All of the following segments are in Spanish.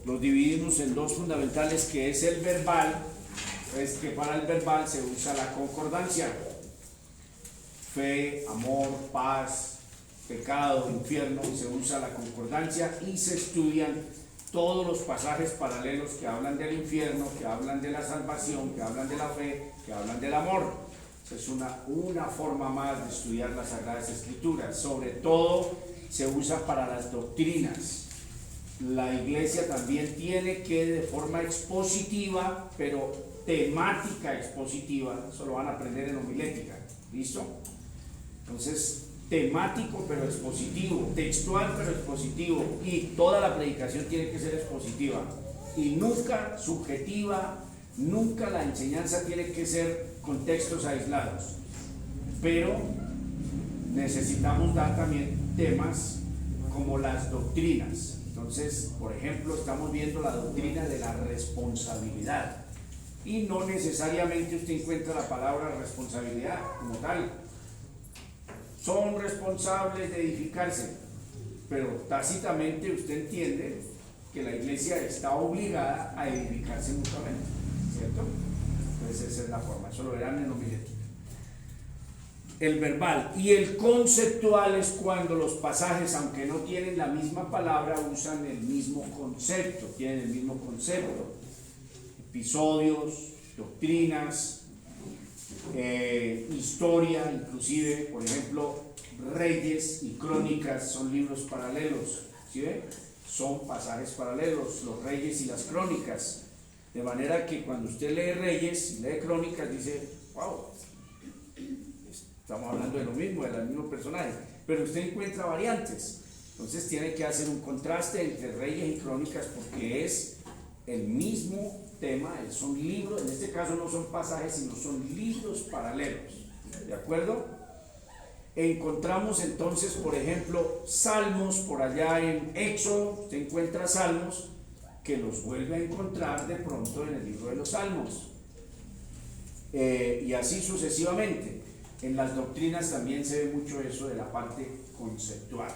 los dividimos en dos fundamentales, que es el verbal, es que para el verbal se usa la concordancia. Fe, amor, paz, pecado, infierno, se usa la concordancia y se estudian todos los pasajes paralelos que hablan del infierno, que hablan de la salvación, que hablan de la fe, que hablan del amor. Esa es una forma más de estudiar las Sagradas Escrituras. Sobre todo se usa para las doctrinas. La iglesia también tiene que, de forma expositiva, pero temática expositiva, eso lo van a aprender en homilética, ¿listo? Entonces, temático pero expositivo, textual pero expositivo, y toda la predicación tiene que ser expositiva y nunca subjetiva, nunca la enseñanza tiene que ser con textos aislados, pero necesitamos dar también temas como las doctrinas. Entonces, por ejemplo, estamos viendo la doctrina de la responsabilidad y no necesariamente usted encuentra la palabra responsabilidad como tal. Son responsables de edificarse, pero tácitamente usted entiende que la iglesia está obligada a edificarse mutuamente, ¿cierto? Entonces esa es la forma, eso lo verán en homilética. El verbal y el conceptual es cuando los pasajes, aunque no tienen la misma palabra, usan el mismo concepto, tienen el mismo concepto. Episodios, doctrinas, historia, inclusive, por ejemplo, Reyes y Crónicas son libros paralelos, ¿sí ve? Son pasajes paralelos, los Reyes y las Crónicas, de manera que cuando usted lee Reyes y lee Crónicas dice, wow, estamos hablando de lo mismo, del mismo personaje, pero usted encuentra variantes. Entonces tiene que hacer un contraste entre Reyes y Crónicas porque es el mismo tema, son libros, en este caso no son pasajes, sino son libros paralelos, ¿de acuerdo? Encontramos entonces, por ejemplo, salmos por allá en Éxodo, usted encuentra salmos que los vuelve a encontrar de pronto en el libro de los salmos, y así sucesivamente. En las doctrinas también se ve mucho eso de la parte conceptual,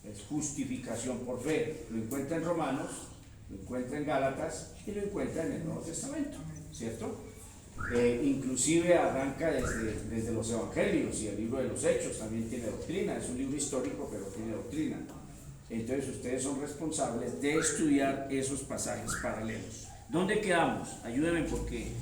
es justificación por fe, lo encuentra en Romanos, lo encuentra en Gálatas y lo encuentra en el Nuevo Testamento, ¿cierto? Inclusive arranca desde los Evangelios, y el libro de los Hechos también tiene doctrina, es un libro histórico pero tiene doctrina. Entonces ustedes son responsables de estudiar esos pasajes paralelos. ¿Dónde quedamos? Ayúdenme porque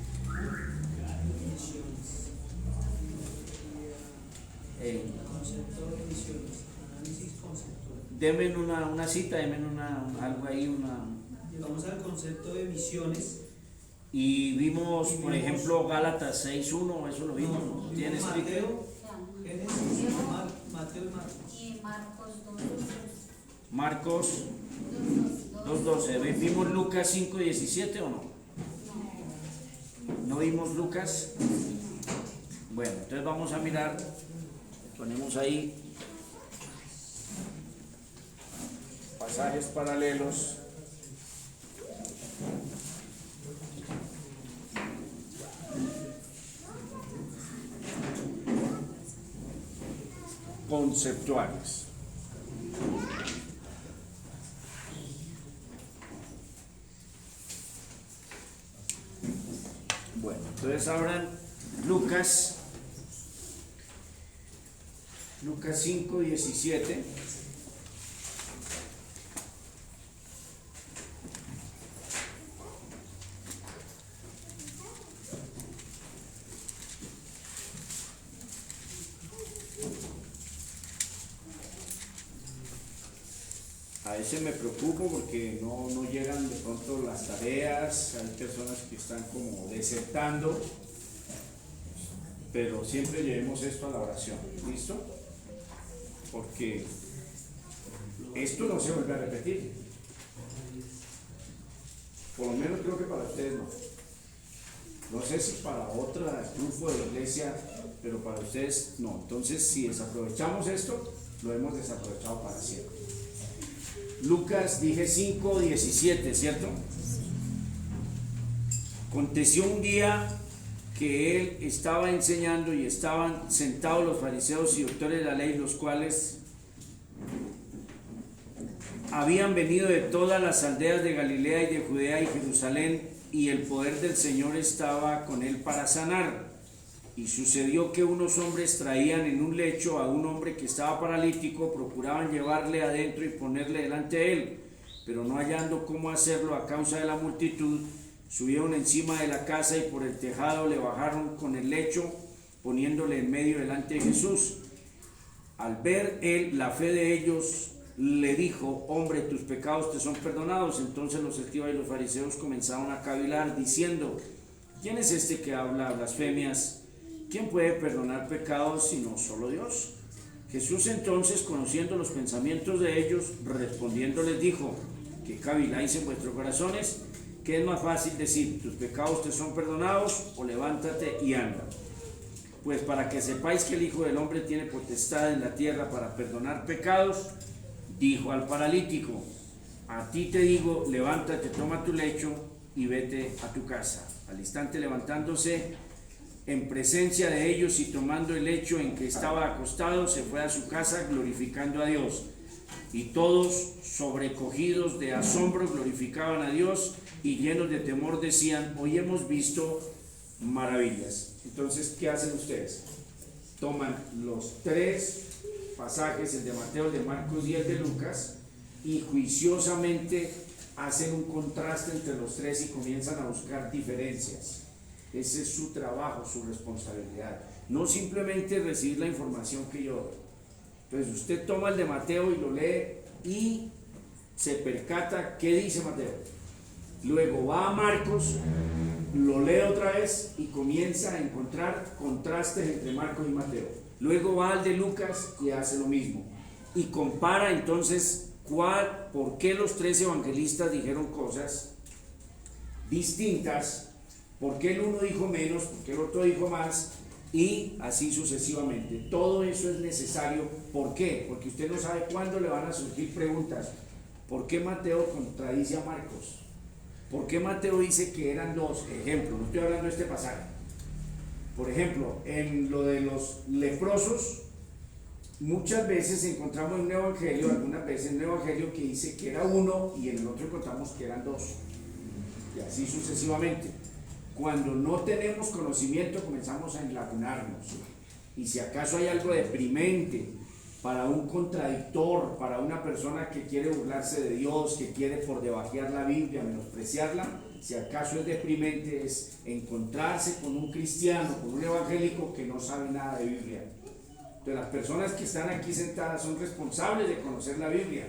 denme una cita, denme algo ahí, Llegamos al concepto de misiones. Y vimos, por ejemplo, Gálatas 6.1, eso lo vimos, ¿no? ¿Tiene escrito? Mateo y Marcos. Y Marcos 2.12. ¿Vimos Lucas 5.17 o no? ¿No vimos Lucas? Bueno, entonces vamos a mirar, ponemos ahí pasajes paralelos. Conceptuales. Bueno, entonces abran Lucas 5:17. A veces me preocupo porque no llegan de pronto las tareas, hay personas que están como desertando, pero siempre llevemos esto a la oración, ¿listo? Porque esto no se vuelve a repetir, por lo menos creo que para ustedes no sé si para otro grupo de la iglesia, pero para ustedes no. Entonces, si desaprovechamos esto, lo hemos desaprovechado para siempre. Lucas, dije 5:17, ¿cierto? Aconteció un día que él estaba enseñando y estaban sentados los fariseos y doctores de la ley, los cuales habían venido de todas las aldeas de Galilea y de Judea y Jerusalén, y el poder del Señor estaba con él para sanar. Y sucedió que unos hombres traían en un lecho a un hombre que estaba paralítico, procuraban llevarle adentro y ponerle delante de él, pero no hallando cómo hacerlo a causa de la multitud, subieron encima de la casa y por el tejado le bajaron con el lecho, poniéndole en medio delante de Jesús. Al ver él la fe de ellos, le dijo: hombre, tus pecados te son perdonados. Entonces los escribas y los fariseos comenzaron a cavilar, diciendo: ¿quién es este que habla blasfemias? ¿Quién puede perdonar pecados sino solo Dios? Jesús entonces, conociendo los pensamientos de ellos, respondiendo les dijo: ¿qué caviláis en vuestros corazones? ¿Qué es más fácil decir: tus pecados te son perdonados, o levántate y anda? Pues para que sepáis que el Hijo del Hombre tiene potestad en la tierra para perdonar pecados, dijo al paralítico: a ti te digo, levántate, toma tu lecho y vete a tu casa. Al instante, levantándose en presencia de ellos y tomando el lecho en que estaba acostado, se fue a su casa glorificando a Dios. Y todos, sobrecogidos de asombro, glorificaban a Dios, y llenos de temor decían: hoy hemos visto maravillas. Entonces, ¿qué hacen ustedes? Toman los tres pasajes, el de Mateo, el de Marcos y el de Lucas, y juiciosamente hacen un contraste entre los tres y comienzan a buscar diferencias. Ese es su trabajo, su responsabilidad. No simplemente recibir la información que yo doy. Entonces usted toma el de Mateo y lo lee y se percata qué dice Mateo. Luego va a Marcos, lo lee otra vez y comienza a encontrar contrastes entre Marcos y Mateo. Luego va al de Lucas y hace lo mismo. Y compara entonces por qué los tres evangelistas dijeron cosas distintas. ¿Por qué el uno dijo menos? ¿Por qué el otro dijo más? Y así sucesivamente. Todo eso es necesario. ¿Por qué? Porque usted no sabe cuándo le van a surgir preguntas. ¿Por qué Mateo contradice a Marcos? ¿Por qué Mateo dice que eran dos? Ejemplo, no estoy hablando de este pasaje. Por ejemplo, en lo de los leprosos, muchas veces encontramos en un evangelio, algunas veces en un evangelio que dice que era uno y en el otro encontramos que eran dos. Y así sucesivamente. Cuando no tenemos conocimiento comenzamos a enlagunarnos, y si acaso hay algo deprimente para un contradictor, para una persona que quiere burlarse de Dios, que quiere por debajear la Biblia, menospreciarla, si acaso es deprimente, es encontrarse con un cristiano, con un evangélico que no sabe nada de Biblia. Entonces las personas que están aquí sentadas son responsables de conocer la Biblia,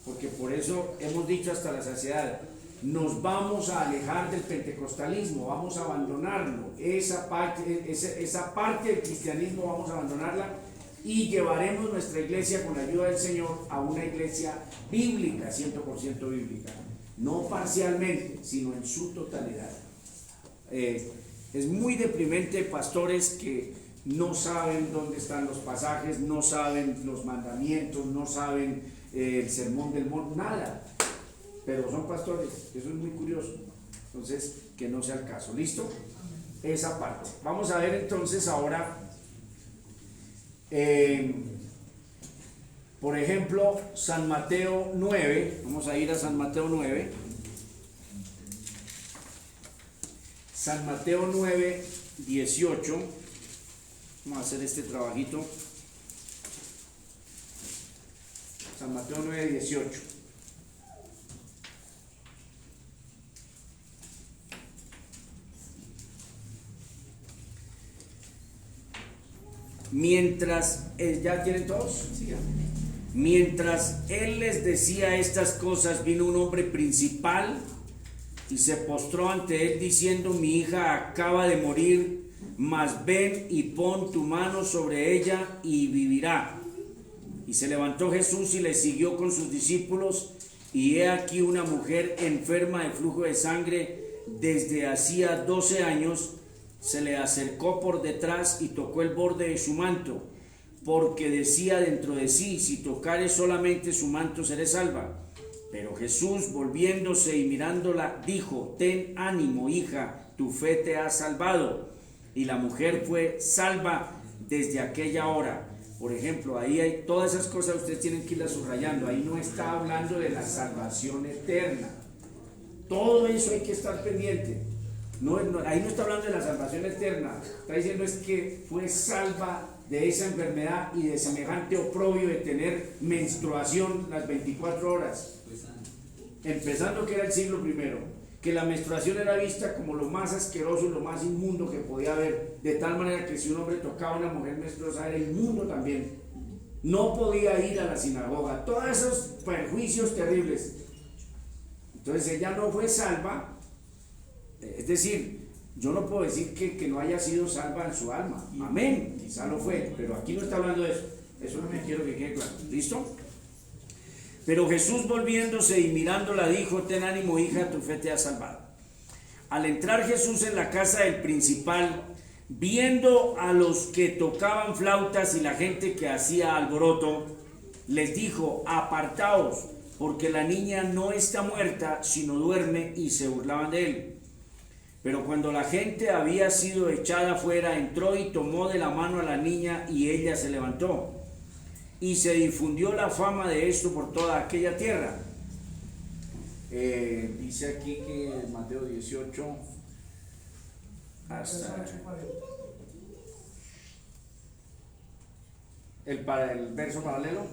porque por eso hemos dicho hasta la saciedad: nos vamos a alejar del pentecostalismo, vamos a abandonarlo, esa parte del cristianismo vamos a abandonarla, y llevaremos nuestra iglesia con la ayuda del Señor a una iglesia bíblica, 100% bíblica, no parcialmente, sino en su totalidad. Es muy deprimente pastores que no saben dónde están los pasajes, no saben los mandamientos, no saben el sermón del monte, nada. Pero son pastores, eso es muy curioso. Entonces, que no sea el caso. ¿Listo? Esa parte. Vamos a ver entonces ahora, por ejemplo, San Mateo 9. Vamos a ir a San Mateo 9. San Mateo 9, 18. Vamos a hacer este trabajito. San Mateo 9, 18. Mientras, ¿ya tienen todos? Sí, ya. Mientras él les decía estas cosas, vino un hombre principal y se postró ante él diciendo: mi hija acaba de morir, mas ven y pon tu mano sobre ella y vivirá. Y se levantó Jesús y le siguió con sus discípulos, y he aquí una mujer enferma de flujo de sangre desde hacía 12 años, se le acercó por detrás y tocó el borde de su manto, porque decía dentro de sí: si tocare solamente su manto seré salva. Pero Jesús, volviéndose y mirándola, dijo: ten ánimo, hija, tu fe te ha salvado. Y la mujer fue salva desde aquella hora. Por ejemplo, ahí hay todas esas cosas, ustedes tienen que irlas subrayando. Ahí no está hablando de la salvación eterna. Todo eso hay que estar pendiente. Ahí no está hablando de la salvación eterna. Está diciendo es que fue salva de esa enfermedad y de semejante oprobio de tener menstruación las 24 horas. Empezando que era el siglo primero, que la menstruación era vista como lo más asqueroso y lo más inmundo que podía haber, de tal manera que si un hombre tocaba a una mujer menstruosa era inmundo también. No podía ir a la sinagoga. Todos esos perjuicios terribles. Entonces ella no fue salva. Es decir, yo no puedo decir que no haya sido salva en su alma. Amén, quizá lo fue, pero aquí no está hablando de eso. Eso no me quiero que quede claro. ¿Listo? Pero Jesús, volviéndose y mirándola, dijo: ten ánimo, hija, tu fe te ha salvado. Al entrar Jesús en la casa del principal, viendo a los que tocaban flautas y la gente que hacía alboroto, les dijo: apartaos, porque la niña no está muerta, sino duerme. Y se burlaban de él. Pero cuando la gente había sido echada fuera, entró y tomó de la mano a la niña, y ella se levantó. Y se difundió la fama de esto por toda aquella tierra. Dice aquí que Mateo 18 hasta el verso paralelo,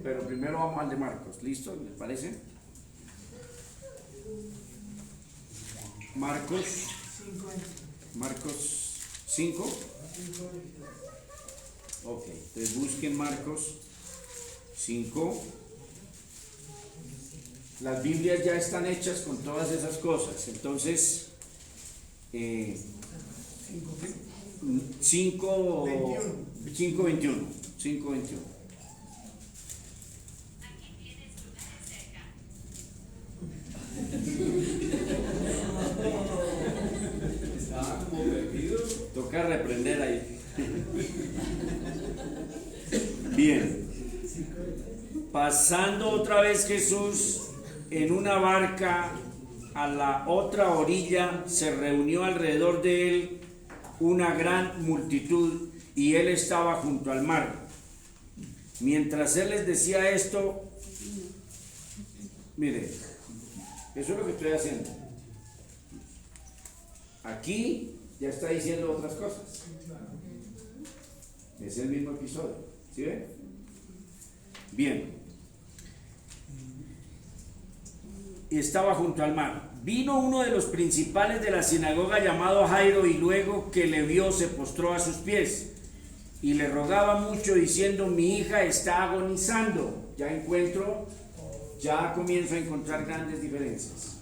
pero primero vamos al de Marcos. ¿Listo? ¿Les parece? Marcos 5. Ok, entonces busquen Marcos 5. Las Biblias ya están hechas con todas esas cosas. Entonces 5:21. Toca reprender ahí. Bien. Pasando otra vez Jesús en una barca a la otra orilla, se reunió alrededor de él una gran multitud, y él estaba junto al mar. Mientras él les decía esto, mire, eso es lo que estoy haciendo. Aquí ya está diciendo otras cosas. Es el mismo episodio. ¿Sí ven? Bien. Y estaba junto al mar. Vino uno de los principales de la sinagoga llamado Jairo, y luego que le vio se postró a sus pies y le rogaba mucho, diciendo: mi hija está agonizando. Ya comienzo a encontrar grandes diferencias.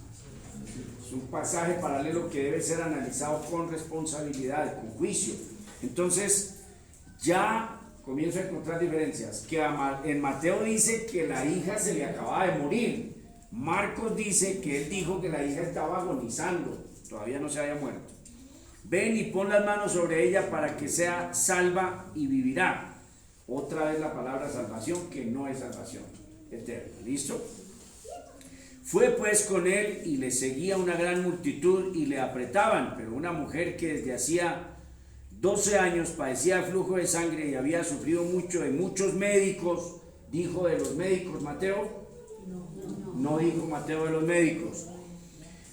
Es un pasaje paralelo que debe ser analizado con responsabilidad, con juicio. Entonces ya comienzo a encontrar diferencias. Que en Mateo dice que la hija se le acababa de morir. Marcos dice que él dijo que la hija estaba agonizando, todavía no se había muerto. Ven y pon las manos sobre ella para que sea salva y vivirá. Otra vez la palabra salvación, que no es salvación eterna. ¿Listo? Fue pues con él, y le seguía una gran multitud y le apretaban. Pero una mujer que desde hacía 12 años padecía flujo de sangre y había sufrido mucho de muchos médicos. ¿Dijo de los médicos Mateo? No dijo Mateo de los médicos.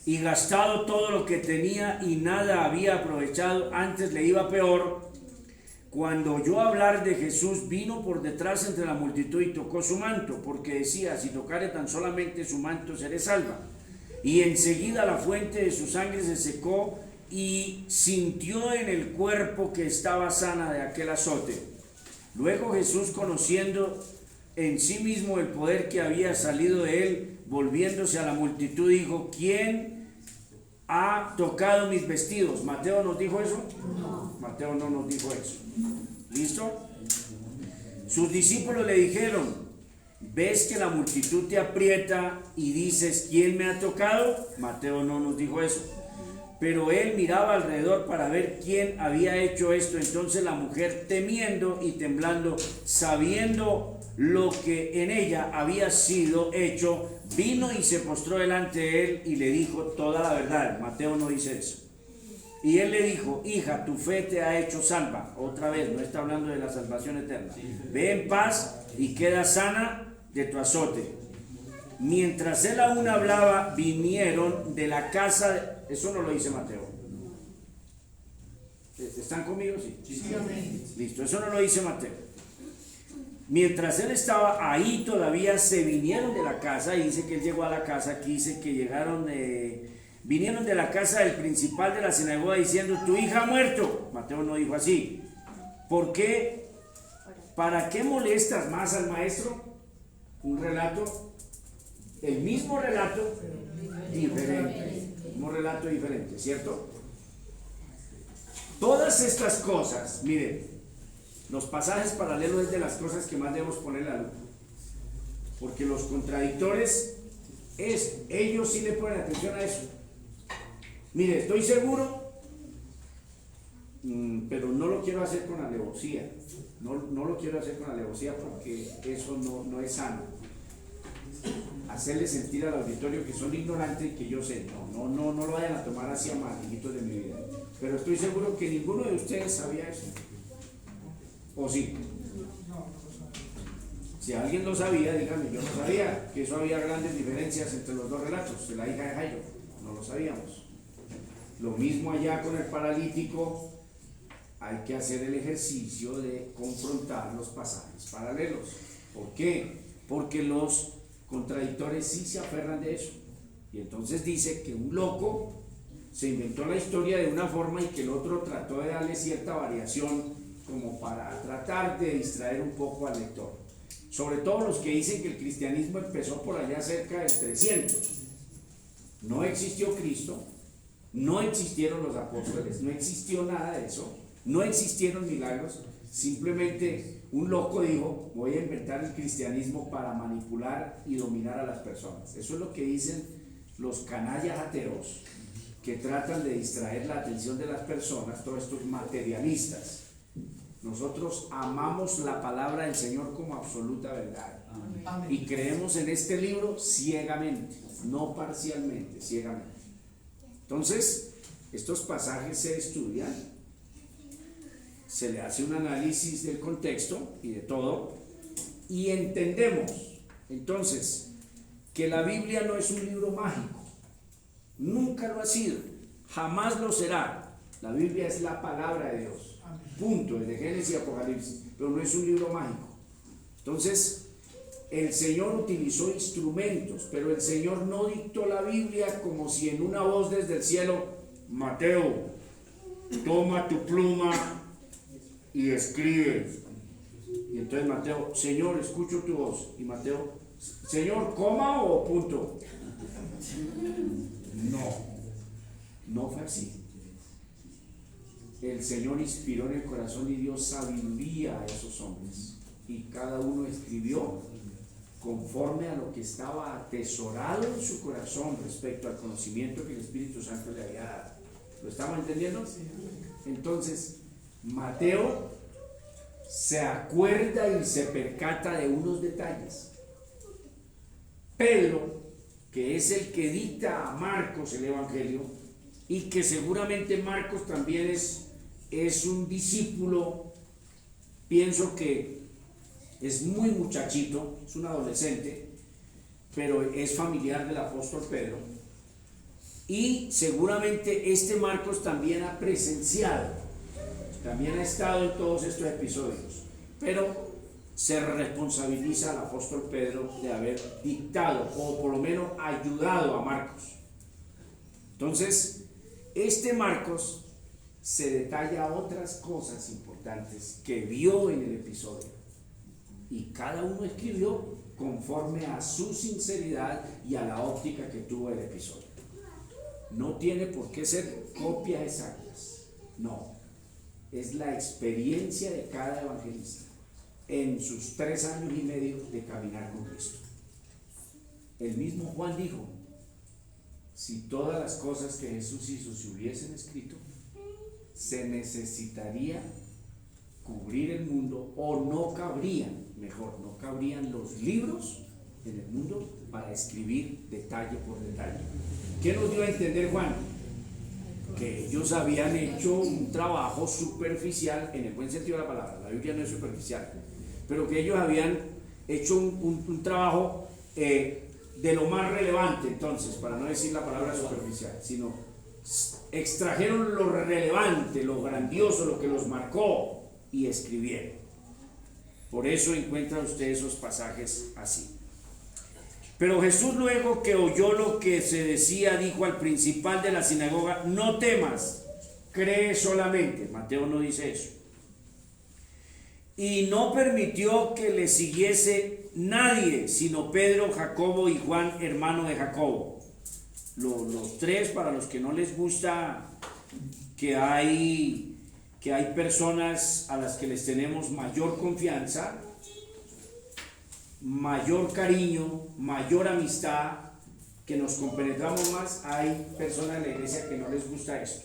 Y gastado todo lo que tenía y nada había aprovechado, antes le iba peor. Cuando oyó hablar de Jesús, vino por detrás entre la multitud y tocó su manto, porque decía: si tocare tan solamente su manto, seré salva. Y enseguida la fuente de su sangre se secó, y sintió en el cuerpo que estaba sana de aquel azote. Luego Jesús, conociendo en sí mismo el poder que había salido de él, volviéndose a la multitud, dijo: ¿quién ha tocado mis vestidos? ¿Mateo nos dijo eso? No. Mateo no nos dijo eso. ¿Listo? Sus discípulos le dijeron: ¿ves que la multitud te aprieta y dices: ¿quién me ha tocado? Mateo no nos dijo eso. Pero él miraba alrededor para ver quién había hecho esto. Entonces la mujer, temiendo y temblando, sabiendo lo que en ella había sido hecho, vino y se postró delante de él y le dijo toda la verdad. Mateo no dice eso. Y él le dijo: hija, tu fe te ha hecho salva. Otra vez, no está hablando de la salvación eterna. Ve en paz y queda sana de tu azote. Mientras él aún hablaba, vinieron de la casa. Eso no lo dice Mateo. ¿Están conmigo? Sí. Listo, eso no lo dice Mateo. Mientras él estaba ahí, todavía se vinieron de la casa. Y dice que él llegó a la casa. Aquí dice que vinieron de la casa del principal de la sinagoga diciendo: tu hija ha muerto. Mateo no dijo así. ¿Por qué? ¿Para qué molestas más al maestro? Un relato, el mismo relato diferente. Un relato diferente, ¿cierto? Todas estas cosas, miren, los pasajes paralelos es de las cosas que más debemos poner la lupa. Porque los contradictores, ellos sí le ponen atención a eso. Mire, estoy seguro, pero no lo quiero hacer con alevosía. No lo quiero hacer con alevosía porque eso no es sano. Hacerle sentir al auditorio que son ignorantes y que yo sé. No lo vayan a tomar así a mal, hijitos de mi vida. Pero estoy seguro que ninguno de ustedes sabía eso. ¿O sí? Si alguien lo sabía, díganme: yo no sabía que eso había grandes diferencias entre los dos relatos de la hija de Jairo. No lo sabíamos. Lo mismo allá con el paralítico. Hay que hacer el ejercicio de confrontar los pasajes paralelos. ¿Por qué? Porque los contradictores sí se aferran de eso. Y entonces dice que un loco se inventó la historia de una forma y que el otro trató de darle cierta variación como para tratar de distraer un poco al lector. Sobre todo los que dicen que el cristianismo empezó por allá cerca del 300. No existió Cristo, no existieron los apóstoles, no existió nada de eso, no existieron milagros. Simplemente un loco dijo: voy a inventar el cristianismo para manipular y dominar a las personas. Eso es lo que dicen los canallas ateos que tratan de distraer la atención de las personas, todos estos materialistas. Nosotros amamos la palabra del Señor como absoluta verdad. Amén. Y creemos en este libro ciegamente, no parcialmente, ciegamente. Entonces, estos pasajes se estudian, se le hace un análisis del contexto y de todo, y entendemos entonces que la Biblia no es un libro mágico. Nunca lo ha sido, jamás lo será. La Biblia es la palabra de Dios, punto, desde Génesis y Apocalipsis, pero no es un libro mágico. Entonces, el Señor utilizó instrumentos, pero el Señor no dictó la Biblia como si en una voz desde el cielo: Mateo, toma tu pluma y escribe. Y entonces Mateo: Señor, escucho tu voz. Y Mateo: Señor, coma o punto. No fue así. El Señor inspiró en el corazón y dio sabiduría a esos hombres, y cada uno escribió conforme a lo que estaba atesorado en su corazón respecto al conocimiento que el Espíritu Santo le había dado. ¿Lo estamos entendiendo? Entonces, Mateo se acuerda y se percata de unos detalles. Pedro, que es el que dicta a Marcos el Evangelio, y que seguramente Marcos también es un discípulo, pienso que es muy muchachito, es un adolescente, pero es familiar del apóstol Pedro, y seguramente este Marcos también ha presenciado, también ha estado en todos estos episodios, pero se responsabiliza al apóstol Pedro de haber dictado o por lo menos ayudado a Marcos. Entonces, este Marcos se detalla otras cosas importantes que vio en el episodio, y cada uno escribió conforme a su sinceridad y a la óptica que tuvo el episodio. No tiene por qué ser copias exactas, no, es la experiencia de cada evangelista en sus 3 años y medio de caminar con Cristo. El mismo Juan dijo: si todas las cosas que Jesús hizo se hubiesen escrito, se necesitaría cubrir el mundo, o no cabrían los libros en el mundo para escribir detalle por detalle. ¿Qué nos dio a entender Juan? que ellos habían hecho un trabajo superficial, en el buen sentido de la palabra. La Biblia no es superficial, pero que ellos habían hecho un trabajo de lo más relevante. Entonces, para no decir la palabra superficial, sino extrajeron lo relevante, lo grandioso, lo que los marcó, y escribieron. Por eso encuentra usted esos pasajes así. Pero Jesús, luego que oyó lo que se decía, dijo al principal de la sinagoga: no temas, cree solamente. Mateo no dice eso. Y no permitió que le siguiese nadie, sino Pedro, Jacobo y Juan, hermano de Jacobo. Los tres, para los que no les gusta que hay personas a las que les tenemos mayor confianza, mayor cariño, mayor amistad, que nos compenetramos más, hay personas en la iglesia que no les gusta esto.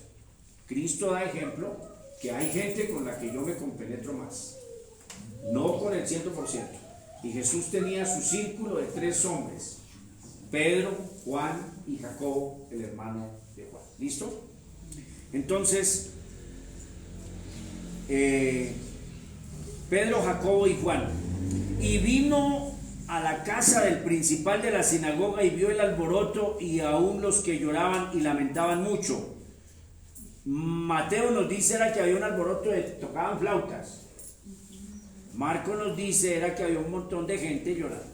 Cristo da ejemplo que hay gente con la que yo me compenetro más, no con el 100%. Y Jesús tenía su círculo de 3 hombres: Pedro, Juan y Jacobo, el hermano de Juan. ¿Listo? Entonces, Pedro, Jacobo y Juan. Y vino a la casa del principal de la sinagoga y vio el alboroto y aún los que lloraban y lamentaban mucho. Mateo nos dice era que había un alboroto de tocaban flautas. Marco nos dice era que había un montón de gente llorando.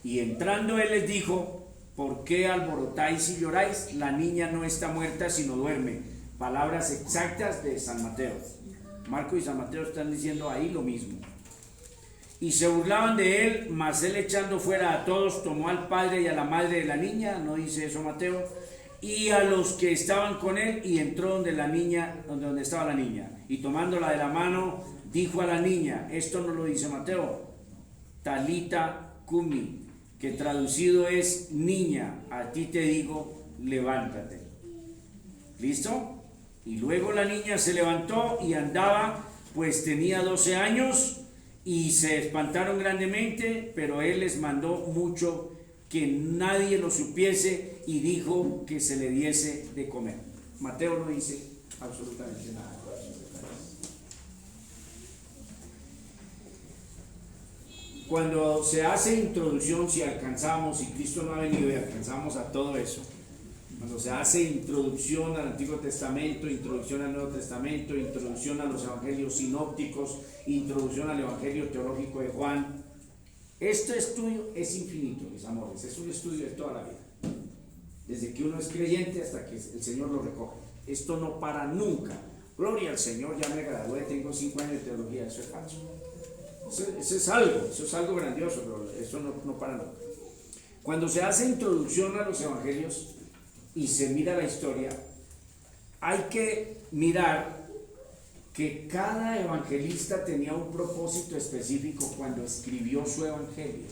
Y entrando él les dijo: ¿por qué alborotáis y lloráis? La niña no está muerta sino duerme. Palabras exactas de San Mateo. Marco y San Mateo están diciendo ahí lo mismo. Y se burlaban de él, mas él, echando fuera a todos, tomó al padre y a la madre de la niña, no dice eso Mateo, y a los que estaban con él, y entró donde estaba la niña, y tomándola de la mano, dijo a la niña, esto no lo dice Mateo, Talita Cumi, que traducido es: niña, a ti te digo, levántate. ¿Listo? Y luego la niña se levantó y andaba, pues tenía 12 años, y se espantaron grandemente, pero él les mandó mucho que nadie lo supiese, y dijo que se le diese de comer. Mateo no dice absolutamente nada. Cuando se hace introducción, si alcanzamos, y Cristo no ha venido y alcanzamos a todo eso, cuando se hace introducción al Antiguo Testamento, introducción al Nuevo Testamento, introducción a los evangelios sinópticos, introducción al evangelio teológico de Juan, este estudio es infinito, mis amores, es un estudio de toda la vida, desde que uno es creyente hasta que el Señor lo recoge. Esto no para nunca. Gloria al Señor, ya me gradué, tengo 5 años de teología. Eso es falso. Eso es algo grandioso, pero eso no para nunca. Cuando se hace introducción a los evangelios y se mira la historia, hay que mirar que cada evangelista tenía un propósito específico cuando escribió su evangelio.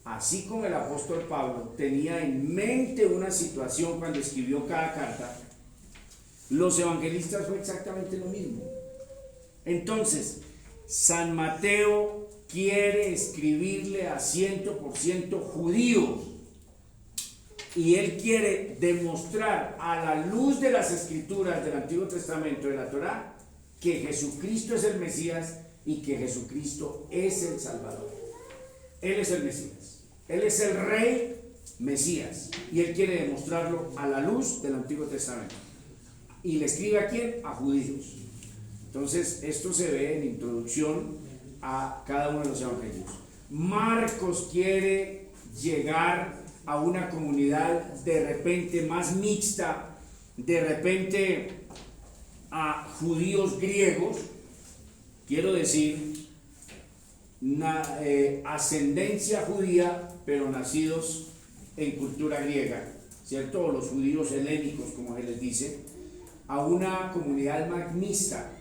Así como el apóstol Pablo tenía en mente una situación cuando escribió cada carta, los evangelistas fue exactamente lo mismo. Entonces, San Mateo quiere escribirle a 100% judíos, y él quiere demostrar a la luz de las escrituras del Antiguo Testamento, de la Torá, que Jesucristo es el Mesías y que Jesucristo es el Salvador. Él es el Mesías, él es el Rey Mesías, y él quiere demostrarlo a la luz del Antiguo Testamento. ¿Y le escribe a quién? A judíos. Entonces, esto se ve en introducción a cada uno de los evangelios. Marcos quiere llegar a una comunidad de repente más mixta, de repente a judíos griegos, quiero decir, ascendencia judía, pero nacidos en cultura griega, ¿cierto? O los judíos helénicos, como se les dice, a una comunidad más mixta.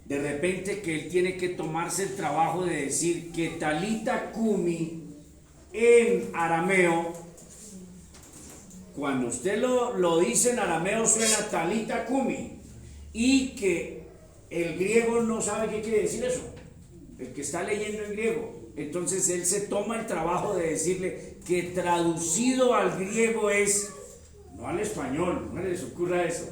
De repente que él tiene que tomarse el trabajo de decir que Talita Cumi en arameo, cuando usted lo dice en arameo suena Talita Cumi, y que el griego no sabe qué quiere decir eso, el que está leyendo en griego. Entonces él se toma el trabajo de decirle que traducido al griego es: no al español, no les ocurra eso.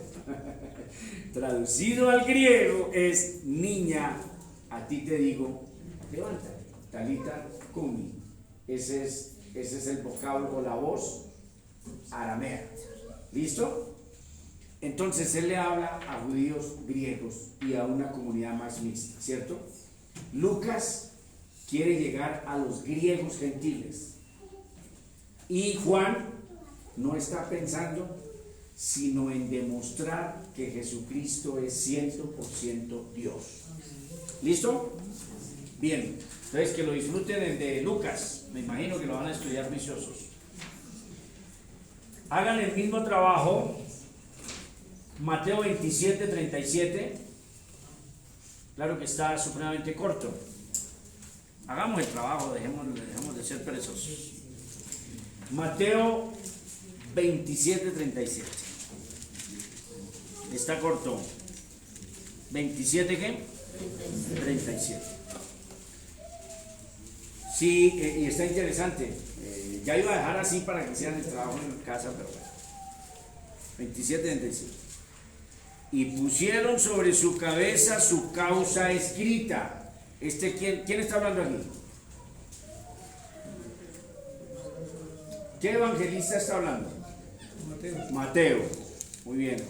Traducido al griego es niña, a ti te digo, levántate, talita kumi. Ese es el vocablo, la voz aramea. ¿Listo? Entonces él le habla a judíos griegos y a una comunidad más mixta, ¿cierto? Lucas quiere llegar a los griegos gentiles y Juan no está pensando sino en demostrar que Jesucristo es 100% Dios. ¿Listo? Bien, entonces que lo disfruten el de Lucas, me imagino que lo van a estudiar viciosos. Hagan el mismo trabajo, Mateo 27, 37, claro que está supremamente corto. Hagamos el trabajo, dejemos de ser perezosos. Mateo 27, 37. Está corto. ¿27 qué? 37. Sí, y está interesante. Ya iba a dejar así para que hicieran el trabajo en casa, pero bueno. 27, 37. Y pusieron sobre su cabeza su causa escrita. ¿Quién está hablando aquí? ¿Qué evangelista está hablando? Mateo. Muy bien.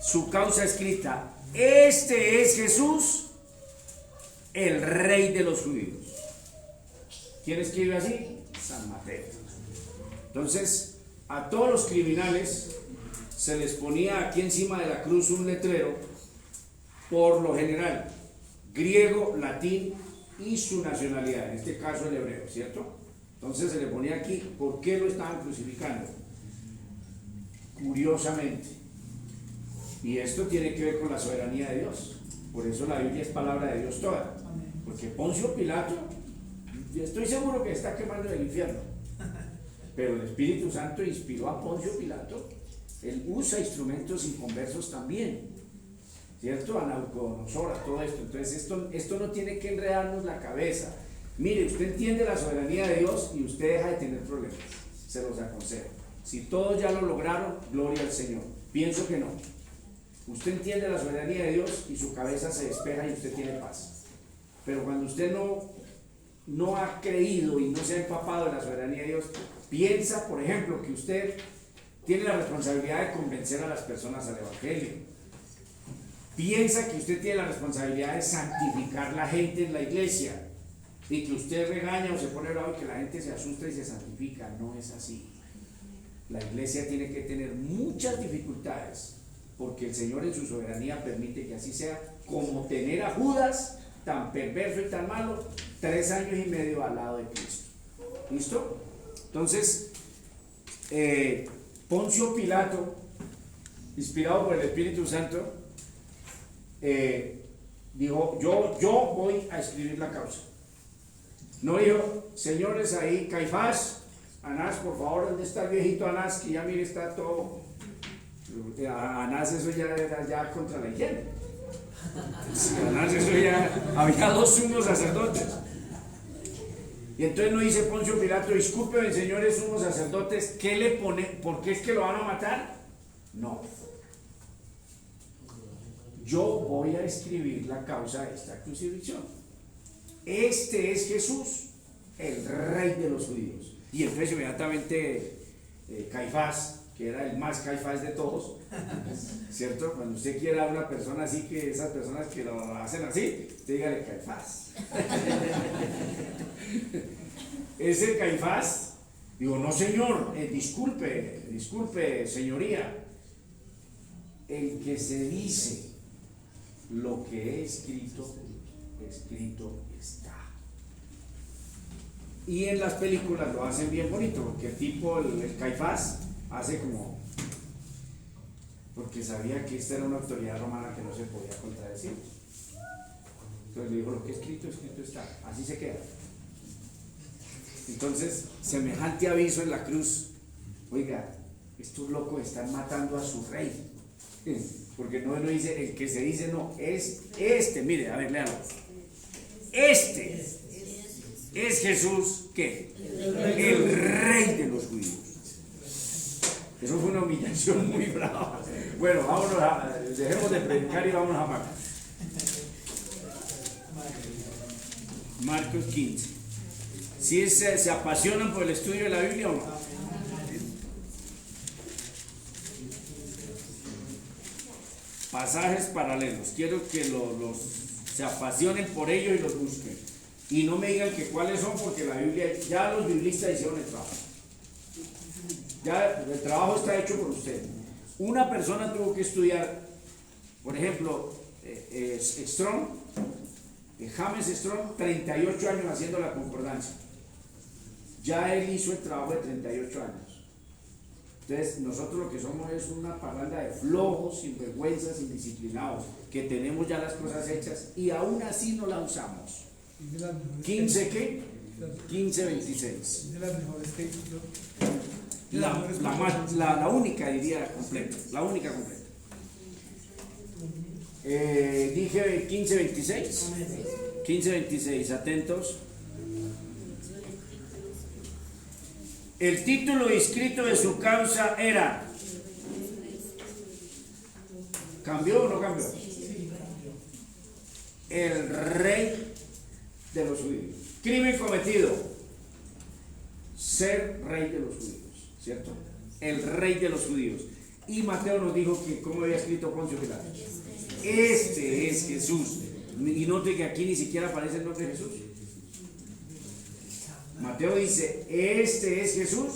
Su causa escrita. Este es Jesús, el Rey de los judíos. ¿Quién escribe así? San Mateo. Entonces, a todos los criminales se les ponía aquí encima de la cruz un letrero, por lo general, griego, latín y su nacionalidad, en este caso el hebreo, ¿cierto? Entonces se le ponía aquí, ¿por qué lo estaban crucificando? Curiosamente, y esto tiene que ver con la soberanía de Dios, por eso la Biblia es palabra de Dios toda, porque Poncio Pilato, estoy seguro que está quemando el infierno, pero el Espíritu Santo inspiró a Poncio Pilato. Él usa instrumentos inconversos también, ¿cierto? A Nabucodonosor, a todo esto. Entonces esto no tiene que enredarnos la cabeza. Mire, usted entiende la soberanía de Dios y usted deja de tener problemas, se los aconsejo. Si todos ya lo lograron, gloria al Señor. Pienso que no. Usted entiende la soberanía de Dios y su cabeza se despeja y usted tiene paz. Pero cuando usted no ha creído y no se ha empapado de la soberanía de Dios, piensa, por ejemplo, que usted tiene la responsabilidad de convencer a las personas al Evangelio. Piensa que usted tiene la responsabilidad de santificar la gente en la iglesia y que usted regaña o se pone bravo y que la gente se asusta y se santifica. No es así. La iglesia tiene que tener muchas dificultades porque el Señor en su soberanía permite que así sea, como tener a Judas tan perverso y tan malo 3 años y medio al lado de Cristo. ¿Listo? Entonces, Poncio Pilato, inspirado por el Espíritu Santo, dijo, yo voy a escribir la causa. No dijo, señores ahí, Caifás, Anás, por favor, ¿dónde está el viejito Anás? Que ya mire, está todo. Anás, eso ya era ya contra la higiene. Sí, Anás, eso ya, había 2 sumos sacerdotes. Y entonces no dice Poncio Pilato, discúlpenme, señores sumos sacerdotes, ¿qué le pone? ¿Por qué es que lo van a matar? No. Yo voy a escribir la causa de esta crucifixión. Este es Jesús, el Rey de los judíos. Y entonces inmediatamente Caifás, que era el más Caifás de todos, ¿cierto? Cuando usted quiera a una persona así, que esas personas que lo hacen así, usted dígale Caifás. Ese Caifás, digo, no señor, disculpe señoría, el que se dice lo que he escrito, escrito está. Y en las películas lo hacen bien bonito, porque el tipo, el Caifás, hace como, porque sabía que esta era una autoridad romana que no se podía contradecir. Entonces le dijo, lo que he escrito, escrito está. Así se queda. Entonces, semejante aviso en la cruz. Oiga, estos locos están matando a su rey. Porque no dice, el que se dice no, es este. Mire, a ver, léalo. Este es Jesús, ¿qué? El Rey de los judíos. Eso fue una humillación muy brava. Bueno, dejemos de predicar y vámonos a Marcos. Marcos 15. ¿Sí se apasionan por el estudio de la Biblia o no? Pasajes paralelos. Quiero que se apasionen por ellos y los busquen. Y no me digan que cuáles son, porque la Biblia, ya los biblistas hicieron el trabajo. Ya el trabajo está hecho por usted. Una persona tuvo que estudiar, por ejemplo, James Strong, 38 años haciendo la concordancia. Ya él hizo el trabajo de 38 años. Entonces, nosotros lo que somos es una parranda de flojos, sinvergüenzas, indisciplinados, que tenemos ya las cosas hechas y aún así no las usamos. 15 ¿qué? 15:26. La única, diría, completa. La única completa. Dije 15:26. 15:26, atentos. El título inscrito de su causa era. ¿Cambió o no cambió? El rey de los judíos. Crimen cometido. Ser rey de los judíos, ¿cierto? El rey de los judíos. Y Mateo nos dijo que, ¿cómo había escrito Poncio Pilato? Este es Jesús. Y note que aquí ni siquiera aparece el nombre de Jesús. Mateo dice, este es Jesús,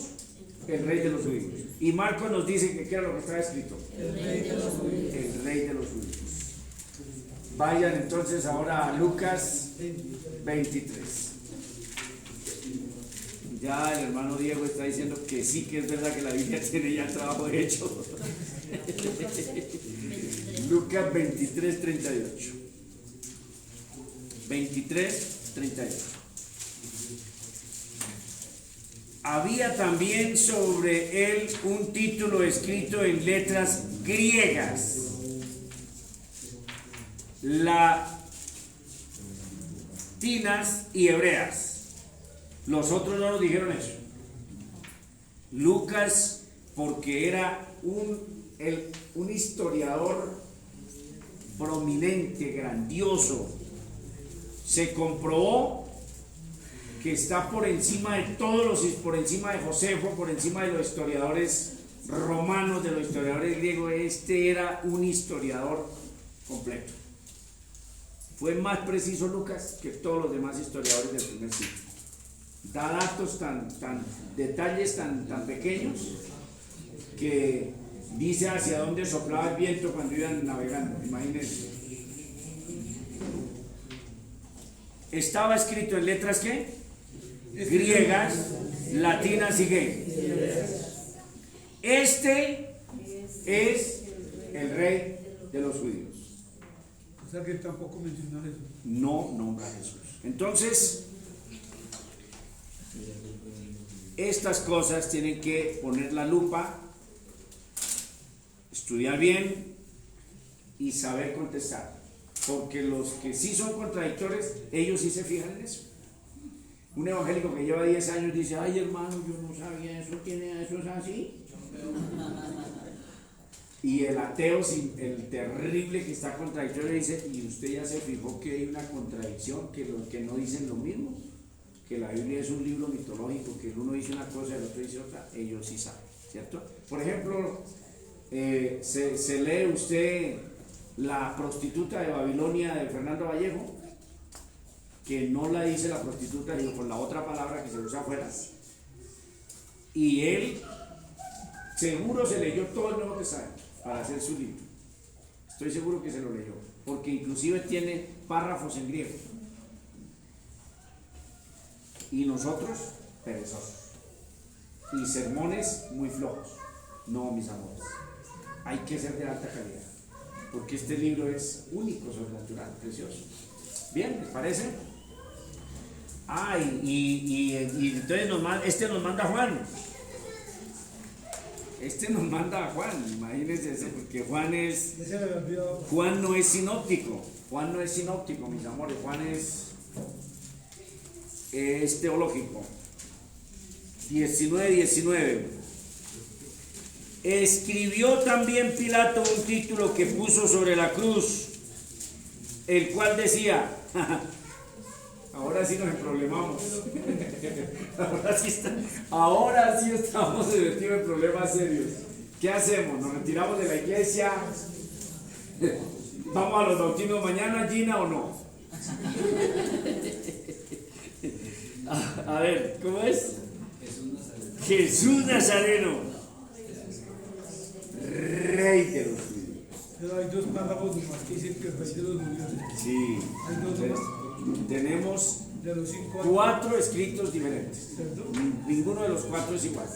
el rey de los judíos. Y Marcos nos dice que ¿qué era lo que estaba escrito? El rey de los judíos. El rey de los judíos. Vayan entonces ahora a Lucas 23. Ya el hermano Diego está diciendo que sí, que es verdad que la Biblia tiene ya el trabajo hecho. Lucas 23:38. 23:38. Había también sobre él un título escrito en letras griegas, latinas y hebreas. Los otros no nos dijeron eso. Lucas, porque era un historiador prominente, grandioso, se comprobó que está por encima de todos por encima de Josefo, por encima de los historiadores romanos, de los historiadores griegos. Este era un historiador completo. Fue más preciso Lucas que todos los demás historiadores del primer siglo. Da datos detalles tan pequeños, que dice hacia dónde soplaba el viento cuando iban navegando. Imagínense. Estaba escrito en letras ¿qué? Griegas, latinas y qué. Este es el rey de los judíos. O sea que tampoco menciona a Jesús. No nombra a Jesús. Entonces, estas cosas tienen que poner la lupa, estudiar bien y saber contestar. Porque los que sí son contradictores, ellos sí se fijan en eso. Un evangélico que lleva 10 años dice, ay hermano, yo no sabía eso, eso es así. Y el ateo, el terrible que está contradictorio, dice, y usted ya se fijó que hay una contradicción, que los que no dicen lo mismo, que la Biblia es un libro mitológico, que el uno dice una cosa y el otro dice otra. Ellos sí saben, ¿cierto? Por ejemplo, se lee usted La prostituta de Babilonia de Fernando Vallejo, que no la dice la prostituta, sino con la otra palabra que se usa afuera. Y él seguro se leyó todo el Nuevo Testamento para hacer su libro. Estoy seguro que se lo leyó, porque inclusive tiene párrafos en griego. Y nosotros, perezosos. Y sermones muy flojos. No, mis amores. Hay que ser de alta calidad, porque este libro es único, sobrenatural, precioso. Bien, ¿les parece? Y entonces nos manda Juan. Este nos manda a Juan, imagínense eso, porque Juan no es sinóptico. Juan no es sinóptico, mis amores. Juan es teológico. 19:19. Escribió también Pilato un título que puso sobre la cruz, el cual decía, ahora sí nos problemamos, ahora sí estamos metidos en problemas serios. ¿Qué hacemos? ¿Nos retiramos de la iglesia? ¿Vamos a los bautismos mañana, Gina, o no? A ver, ¿cómo es? Jesús Nazareno, Rey de los judíos. Pero hay dos párrafos más que dicen que el rey de los judíos. Sí, Hay dos más. tenemos De los 5 4 escritos diferentes. ¿cierto? Ninguno de los 4 es igual.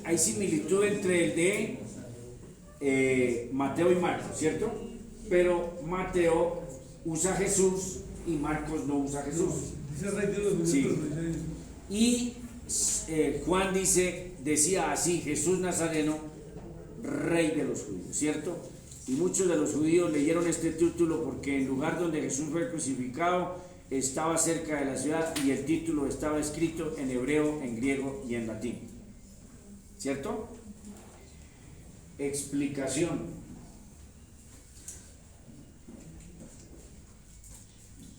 Hay similitud entre el de Mateo y Marcos, ¿cierto? Pero Mateo usa Jesús y Marcos no usa Jesús. Dice rey de los judíos, Sí. pero no dice eso. Y Juan decía así, Jesús Nazareno, Rey de los judíos, ¿cierto? Y muchos de los judíos leyeron este título porque el lugar donde Jesús fue crucificado estaba cerca de la ciudad y el título estaba escrito en hebreo, en griego y en latín, ¿cierto? Explicación.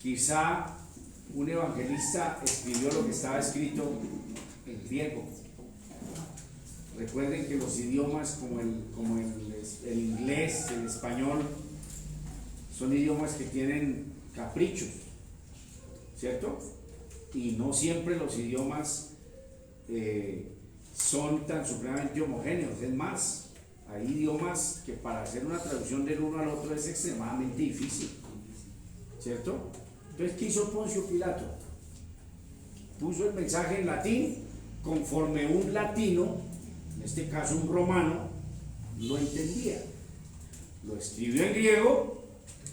Quizá un evangelista escribió lo que estaba escrito en griego. Recuerden que los idiomas como el inglés, el español, son idiomas que tienen caprichos, ¿cierto? Y no siempre los idiomas son tan supremamente homogéneos. Es más, hay idiomas que para hacer una traducción del uno al otro es extremadamente difícil, ¿cierto? Entonces, ¿qué hizo Poncio Pilato? Puso el mensaje en latín conforme un latino, en este caso un romano, lo entendía. Lo escribió en griego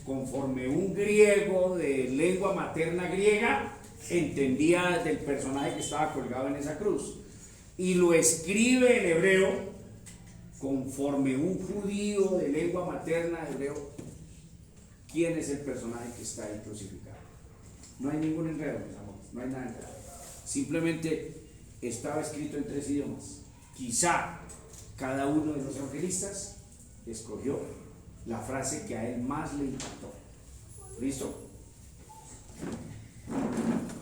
conforme un griego de lengua materna griega entendía del personaje que estaba colgado en esa cruz. Y lo escribe en hebreo conforme un judío de lengua materna hebreo. ¿Quién es el personaje que está ahí crucificado? No hay ningún enredo, mis amores, no hay nada de enredo. Simplemente estaba escrito en 3 idiomas. Quizá cada uno de los evangelistas escogió la frase que a él más le impactó. ¿Listo?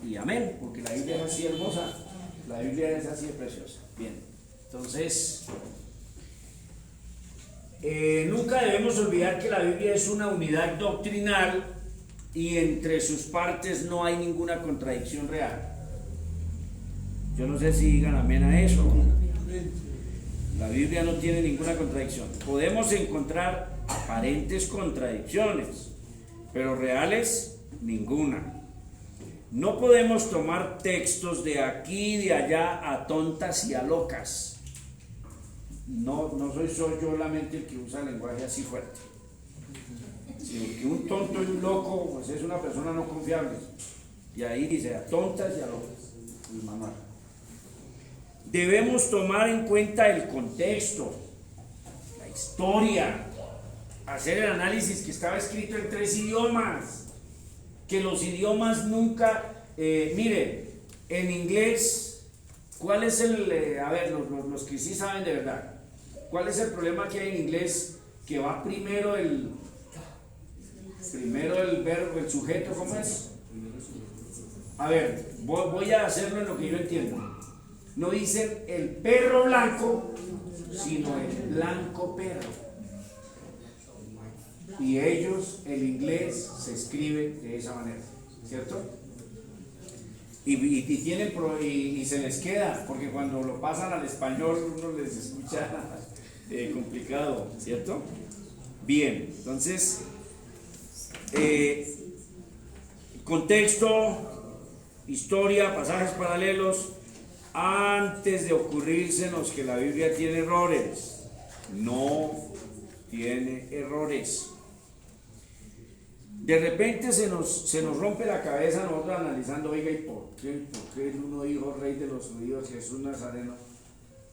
Y amén, porque la Biblia es así hermosa, la Biblia es así de preciosa. Bien, entonces nunca debemos olvidar que la Biblia es una unidad doctrinal y entre sus partes no hay ninguna contradicción real. Yo no sé si digan amén a eso. La Biblia no tiene ninguna contradicción. Podemos encontrar aparentes contradicciones, pero reales ninguna. No podemos tomar textos de aquí y de allá a tontas y a locas. No soy yo la mente el que usa el lenguaje así fuerte. Sino que un tonto y un loco pues es una persona no confiable. Y ahí dice a tontas y a locas. El manual. Debemos tomar en cuenta el contexto, la historia, hacer el análisis que estaba escrito en 3 idiomas, que los idiomas nunca, mire, en inglés, ¿cuál es a ver, los que sí saben de verdad, cuál es el problema que hay en inglés? Que va primero el verbo, el sujeto, ¿cómo es? A ver, voy a hacerlo en lo que yo entiendo. No dicen el perro blanco, sino el blanco perro. Y ellos, el inglés, se escribe de esa manera, ¿cierto? Y tienen y se les queda, porque cuando lo pasan al español uno les escucha complicado, ¿cierto? Bien, entonces, contexto, historia, pasajes paralelos. Antes de ocurrírsenos que la Biblia tiene errores, no tiene errores. De repente se nos rompe la cabeza nosotros analizando, oiga, ¿y por qué uno dijo Rey de los judíos, Jesús Nazareno?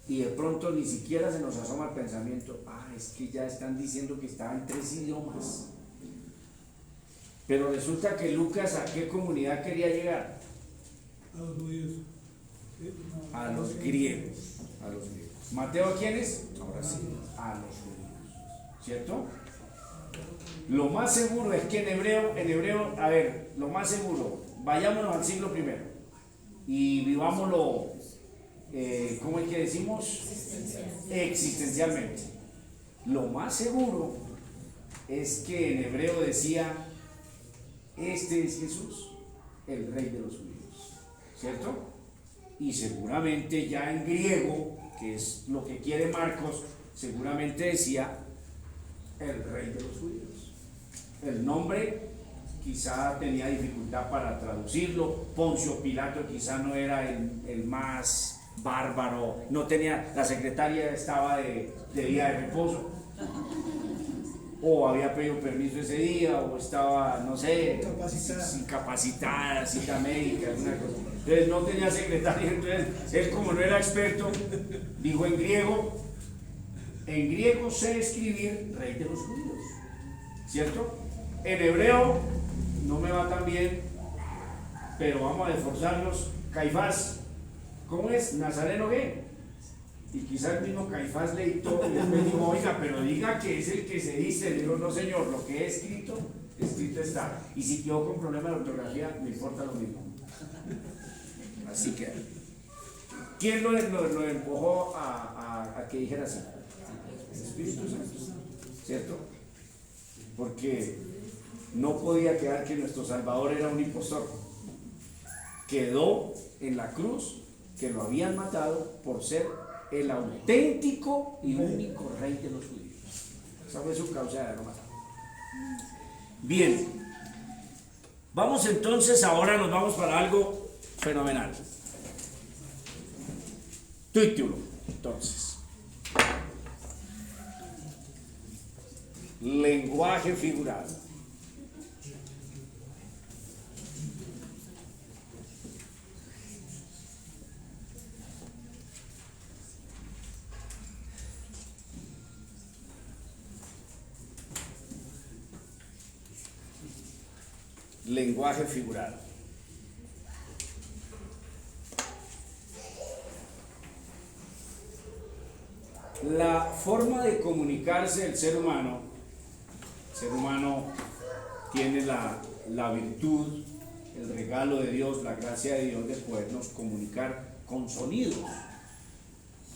Y de pronto ni siquiera se nos asoma el pensamiento, es que ya están diciendo que estaba en 3 idiomas. Pero resulta que Lucas, ¿a qué comunidad quería llegar? A los judíos. A los griegos, a los griegos. Mateo, ¿a quiénes? Ahora sí, a los judíos, ¿cierto? Lo más seguro es que en hebreo, a ver, lo más seguro, vayámonos al siglo I y vivámoslo, ¿cómo es que decimos? Existencialmente. Lo más seguro es que en hebreo decía, este es Jesús, el Rey de los judíos, ¿cierto? Y seguramente ya en griego, que es lo que quiere Marcos, seguramente decía el Rey de los judíos. El nombre quizá tenía dificultad para traducirlo. Poncio Pilato quizá no era el más bárbaro, no tenía, la secretaria estaba de día de reposo, o había pedido permiso ese día, o estaba, no sé, incapacitada, cita médica, alguna cosa. Entonces no tenía secretaria, entonces él, como no era experto, dijo en griego sé escribir Rey de los judíos, ¿cierto? En hebreo no me va tan bien, pero vamos a esforzarnos. Caifás, ¿cómo es? ¿Nazareno qué? Y quizás el mismo Caifás le dictó y después dijo, oiga, pero diga que es el que se dice. Le dijo, no señor, lo que he escrito, escrito está. Y si quedó con problema de ortografía, me importa lo mismo. Así que, ¿quién lo empujó a que dijera así? El Espíritu Santo, ¿cierto? Porque no podía quedar que nuestro Salvador era un impostor. Quedó en la cruz que lo habían matado por ser el auténtico y único Rey de los judíos. Esa fue su causa de haberlo matado. Bien, vamos entonces, ahora nos vamos para algo fenomenal. Título, entonces. Lenguaje figurado. Lenguaje figurado. La forma de comunicarse del ser humano, tiene la virtud, el regalo de Dios, la gracia de Dios de podernos comunicar con sonidos.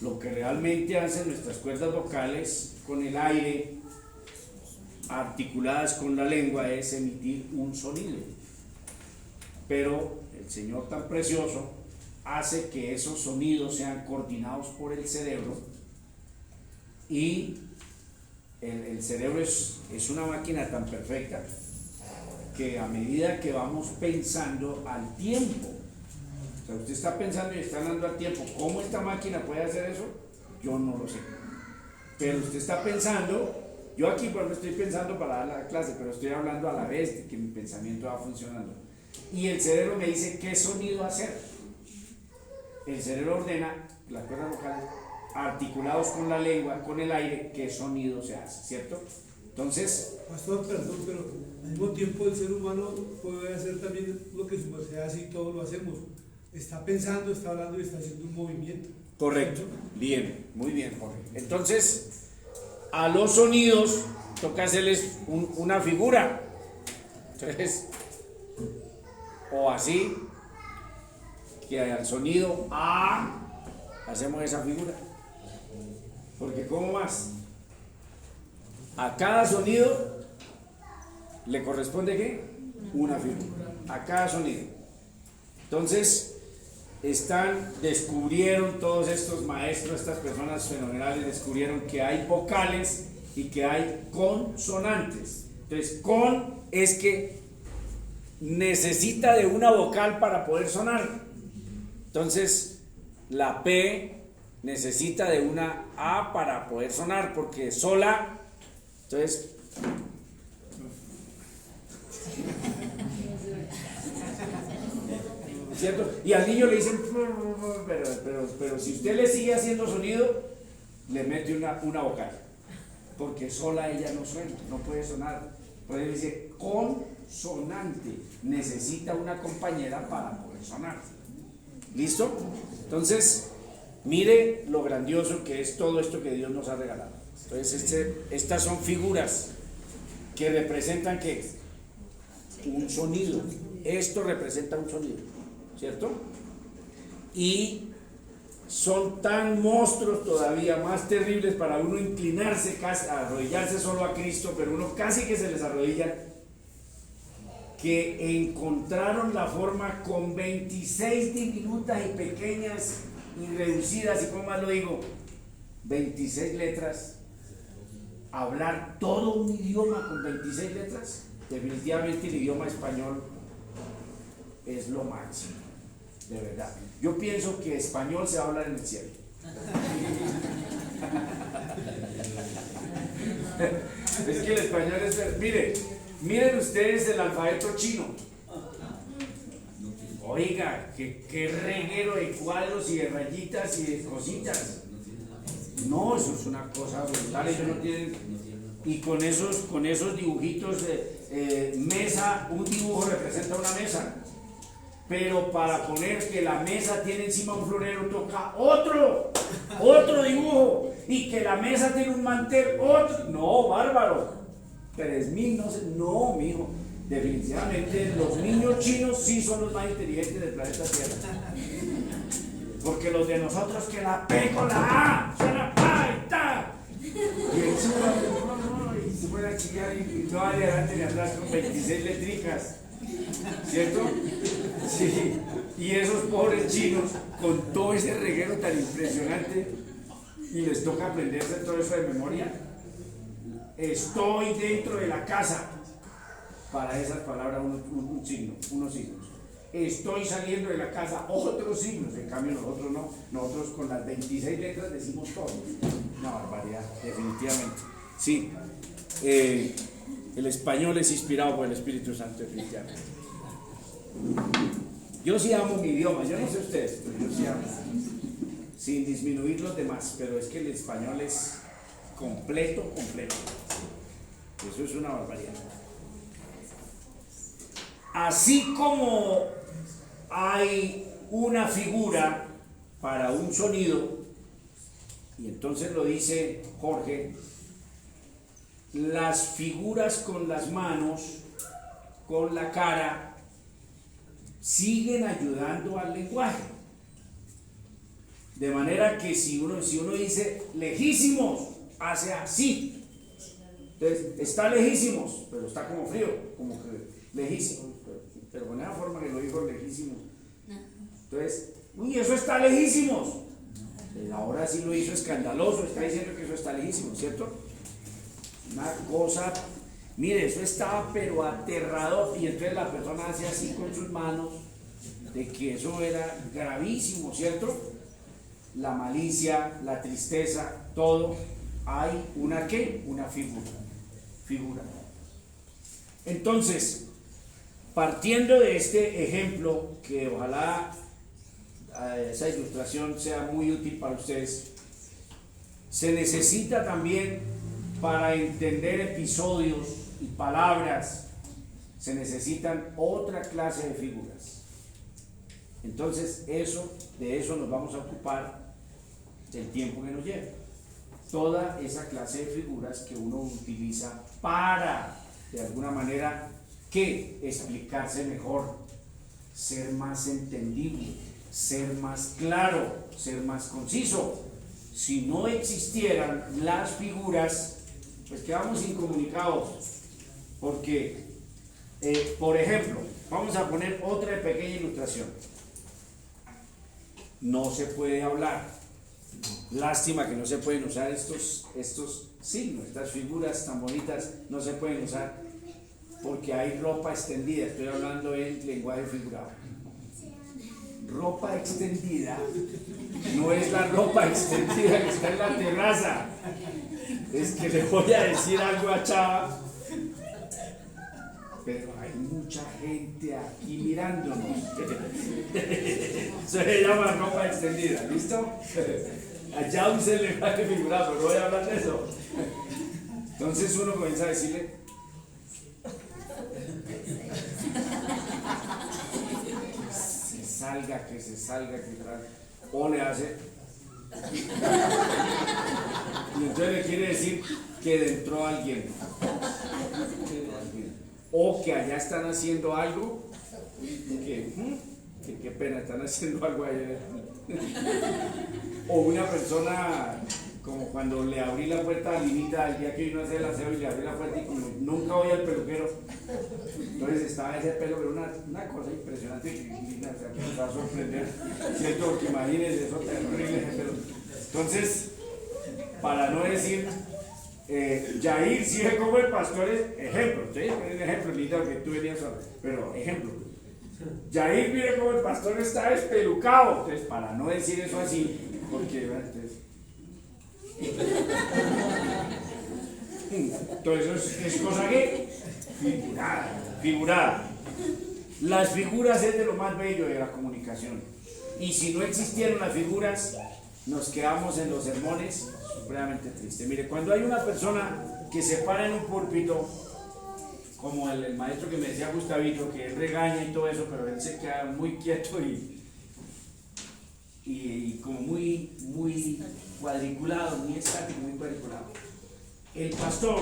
Lo que realmente hacen nuestras cuerdas vocales con el aire, articuladas con la lengua, es emitir un sonido. Pero el Señor tan precioso hace que esos sonidos sean coordinados por el cerebro, y el cerebro es una máquina tan perfecta que a medida que vamos pensando al tiempo, o sea, usted está pensando y está hablando al tiempo. ¿Cómo esta máquina puede hacer eso? Yo no lo sé, pero usted está pensando. Yo aquí, por ejemplo, estoy pensando para dar la clase, pero estoy hablando a la vez de que mi pensamiento va funcionando. Y el cerebro me dice qué sonido hacer. El cerebro ordena las cuerdas vocales articulados con la lengua, con el aire, qué sonido se hace, ¿cierto? Entonces, Pastor, perdón, pero al mismo tiempo el ser humano puede hacer también lo que su merced hace y todos lo hacemos. Está pensando, está hablando y está haciendo un movimiento. correcto, bien, muy bien, Jorge. Entonces, a los sonidos toca hacerles una figura. Entonces, o así, que al sonido A hacemos esa figura. Porque ¿cómo más? A cada sonido le corresponde ¿qué? Una figura. A cada sonido. Entonces, descubrieron todos estos maestros, estas personas fenomenales, descubrieron que hay vocales y que hay consonantes. Entonces, con es que necesita de una vocal para poder sonar. Entonces, la P necesita de una A para poder sonar, porque sola, entonces, ¿cierto? Y al niño le dicen, pero si usted le sigue haciendo sonido, le mete una vocal, porque sola ella no suena, no puede sonar. Por eso dice consonante, necesita una compañera para poder sonar. ¿Listo? Entonces, Mire lo grandioso que es todo esto que Dios nos ha regalado. Entonces, estas son figuras que representan ¿qué? Un sonido. Esto representa un sonido, ¿cierto? Y son tan monstruos todavía, más terribles para uno inclinarse, casi, arrodillarse solo a Cristo, pero uno casi que se les arrodilla, que encontraron la forma con 26 diminutas y pequeñas y reducidas, y como más lo digo, 26 letras, hablar todo un idioma con 26 letras. Definitivamente el idioma español es lo máximo, de verdad. Yo pienso que español se va a hablar en el cielo. Es que el español es... Miren ustedes el alfabeto chino. Oiga, qué reguero de cuadros y de rayitas y de cositas. No, eso es una cosa brutal. Ellos no tienen... Y con esos dibujitos, mesa, un dibujo representa una mesa. Pero para poner que la mesa tiene encima un florero, toca otro dibujo. Y que la mesa tiene un mantel, otro. No, bárbaro. 3000, no sé. No, mijo. Definitivamente los niños chinos sí son los más inteligentes del planeta Tierra. Porque los de nosotros que la P con la A, suena pa y ta. Y el y se puede chillar y no va adelante ni atrás con 26 letricas. ¿Cierto? Sí. Y esos pobres chinos con todo ese reguero tan impresionante y les toca aprenderse todo eso de memoria. Estoy dentro de la casa. Para esas palabras unos signos. Estoy saliendo de la casa, otros signos. En cambio nosotros no. Nosotros con las 26 letras decimos todo. Una barbaridad, definitivamente. Sí. El español es inspirado por el Espíritu Santo, definitivamente. Yo sí amo mi idioma, yo no sé ustedes, pero yo sí amo, sin disminuir los demás, pero es que el español es completo. Eso es una barbaridad. Así como hay una figura para un sonido, y entonces lo dice Jorge, las figuras con las manos, con la cara, siguen ayudando al lenguaje. De manera que si uno dice lejísimos, hace así. Entonces, está lejísimos, pero está como frío, como que lejísimos. Pero con esa forma que lo dijo lejísimos. Entonces, uy, eso está lejísimos. Ahora sí lo hizo escandaloso, está diciendo que eso está lejísimo, ¿cierto? Una cosa, mire, eso estaba pero aterrador, y entonces la persona hace así con sus manos, de que eso era gravísimo, ¿cierto? La malicia, la tristeza, todo, hay una ¿qué? Una figura. Entonces, partiendo de este ejemplo, que ojalá esa ilustración sea muy útil para ustedes, se necesita también para entender episodios y palabras, se necesitan otra clase de figuras. Entonces, de eso nos vamos a ocupar el tiempo que nos lleve. Toda esa clase de figuras que uno utiliza para, de alguna manera, ¿qué? Explicarse mejor, ser más entendible, ser más claro, ser más conciso. Si no existieran las figuras, pues quedamos incomunicados. Porque, por ejemplo, vamos a poner otra pequeña ilustración. No se puede hablar. Lástima que no se pueden usar estos signos, estas figuras tan bonitas, no se pueden usar porque hay ropa extendida. Estoy hablando en lenguaje figurado. Ropa extendida no es la ropa extendida que está en la terraza. Es que le voy a decir algo a Chava, pero hay mucha gente aquí mirándonos. Se llama ropa extendida, ¿listo? Allá usa el lenguaje figurado, pero no voy a hablar de eso. Entonces uno comienza a decirle, que se salga, o le hace, Y entonces le quiere decir que entró alguien. O que allá están haciendo algo. Que qué pena, están haciendo algo allá. O una persona, como cuando le abrí la puerta a Linita el día que vino a hacer el aseo y le abrí la puerta y como nunca voy al peluquero. Entonces estaba ese pelo, pero una cosa impresionante que Lina se empezó a sorprender, ¿cierto? Porque imagínense eso terrible ese pelo. Entonces, para no decir, Yair sí ve como el pastor es, ejemplo, ¿sí? Un ejemplo, Linda, que tú venías a, pero ejemplo. Yair mire como el pastor está despelucado. Entonces, para no decir eso así, porque entonces es cosa que figurada. Las figuras es de lo más bello de la comunicación. Y si no existieran las figuras, nos quedamos en los sermones supremamente tristes. Mire, cuando hay una persona que se para en un púlpito, como el maestro que me decía Gustavito, que él regaña y todo eso, pero él se queda muy quieto y como muy cuadriculado, muy estático, muy cuadriculado. El pastor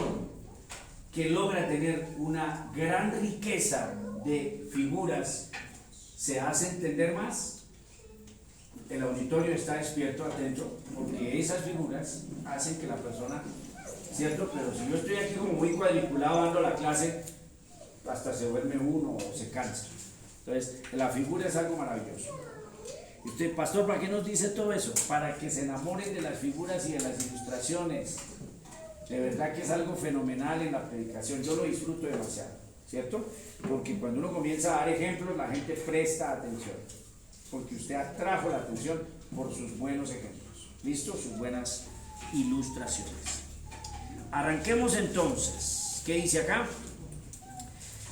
que logra tener una gran riqueza de figuras se hace entender más. El auditorio está despierto, atento, porque esas figuras hacen que la persona, ¿cierto? Pero si yo estoy aquí como muy cuadriculado dando la clase, hasta se duerme uno o se cansa. Entonces, la figura es algo maravilloso. Y usted, pastor, ¿para qué nos dice todo eso? Para que se enamoren de las figuras y de las ilustraciones. De verdad que es algo fenomenal en la predicación. Yo lo disfruto demasiado, ¿cierto? Porque cuando uno comienza a dar ejemplos, la gente presta atención. Porque usted atrajo la atención por sus buenos ejemplos. ¿Listo? Sus buenas ilustraciones. Arranquemos entonces. ¿Qué dice acá?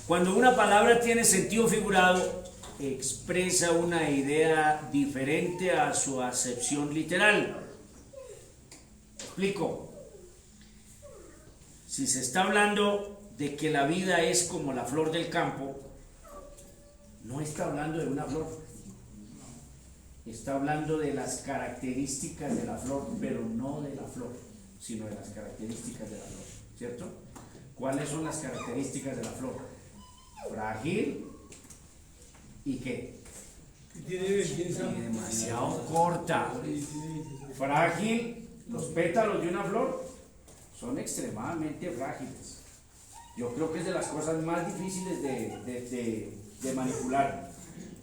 Cuando una palabra tiene sentido figurado, expresa una idea diferente a su acepción literal. Explico. Si se está hablando de que la vida es como la flor del campo, no está hablando de una flor. Está hablando de las características de la flor, pero no de la flor, sino de las características de la flor, ¿cierto? ¿Cuáles son las características de la flor? Frágil y ¿qué? Tiene Demasiado corta. Frágil, los pétalos de una flor son extremadamente frágiles. Yo creo que es de las cosas más difíciles de manipular,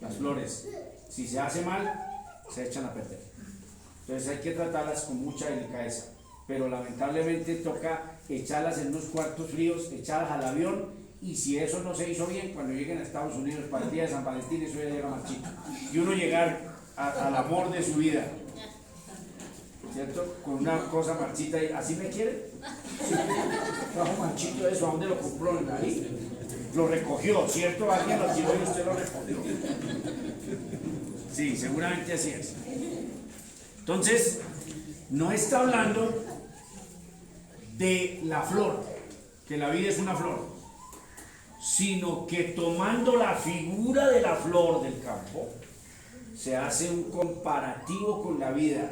las flores. Si se hace mal, se echan a perder. Entonces hay que tratarlas con mucha delicadeza. Pero lamentablemente toca echarlas en unos cuartos fríos, echarlas al avión, y si eso no se hizo bien, cuando lleguen a Estados Unidos para el día de San Valentín, eso ya llega marchito. Y uno llegar al amor de su vida, ¿cierto? Con una cosa marchita y ¿así me quiere? Trajo marchito eso, ¿a dónde lo compró? Ahí. Lo recogió, ¿cierto? Alguien lo tiró y usted lo recogió. Sí, seguramente así es. Entonces, no está hablando de la flor, que la vida es una flor, sino que tomando la figura de la flor del campo, se hace un comparativo con la vida.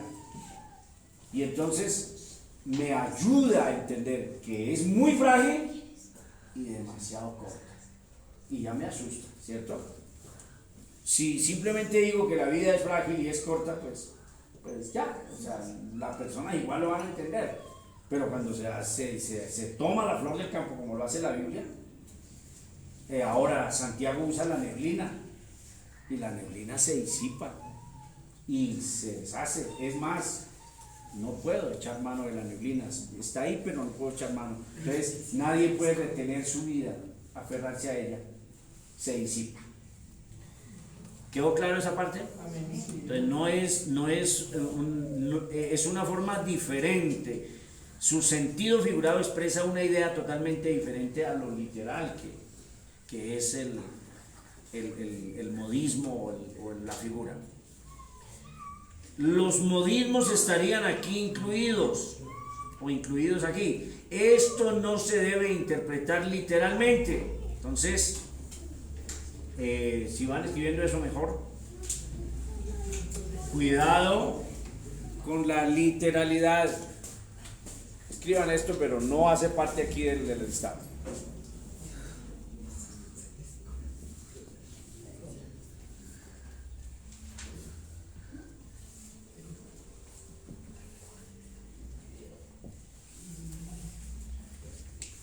Y entonces me ayuda a entender que es muy frágil y demasiado corta. Y ya me asusta, ¿cierto? Si simplemente digo que la vida es frágil y es corta, pues ya, o sea, la persona igual lo van a entender. Pero cuando se toma la flor del campo como lo hace la Biblia, ahora Santiago usa la neblina y la neblina se disipa y se deshace. Es más, no puedo echar mano de la neblina, está ahí pero no puedo echar mano. Entonces nadie puede retener su vida, aferrarse a ella, se disipa. ¿Quedó claro esa parte? Entonces es una forma diferente. Su sentido figurado expresa una idea totalmente diferente a lo literal que es el modismo o la figura. Los modismos estarían aquí incluidos o incluidos aquí. Esto no se debe interpretar literalmente. Entonces, si van escribiendo eso mejor, cuidado con la literalidad. Escriban esto, pero no hace parte aquí del Estado.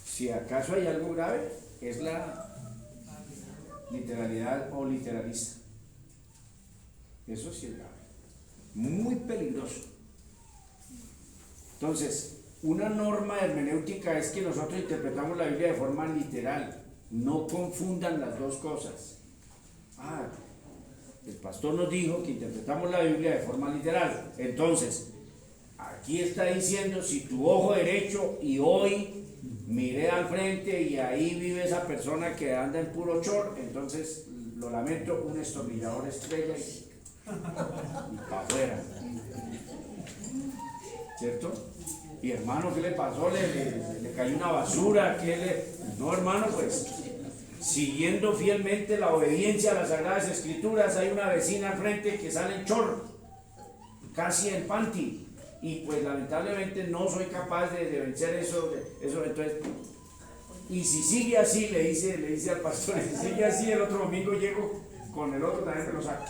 Si acaso hay algo grave, es la literalidad o literalista. Eso sí es grave, muy peligroso. Entonces, una norma hermenéutica es que nosotros interpretamos la Biblia de forma literal. No confundan las dos cosas. El pastor nos dijo que interpretamos la Biblia de forma literal. Entonces, aquí está diciendo, si tu ojo derecho y hoy miré al frente y ahí vive esa persona que anda en puro chor, entonces lo lamento, un destornillador estrella y para afuera, ¿cierto? Y hermano, ¿qué le pasó? ¿Le cayó una basura? No, hermano, pues siguiendo fielmente la obediencia a las Sagradas Escrituras, hay una vecina al frente que sale en chor, casi en panty. Y pues lamentablemente no soy capaz de vencer eso, entonces, y si sigue así, le dice al pastor, si sigue así, el otro domingo llego con el otro, también me lo saco.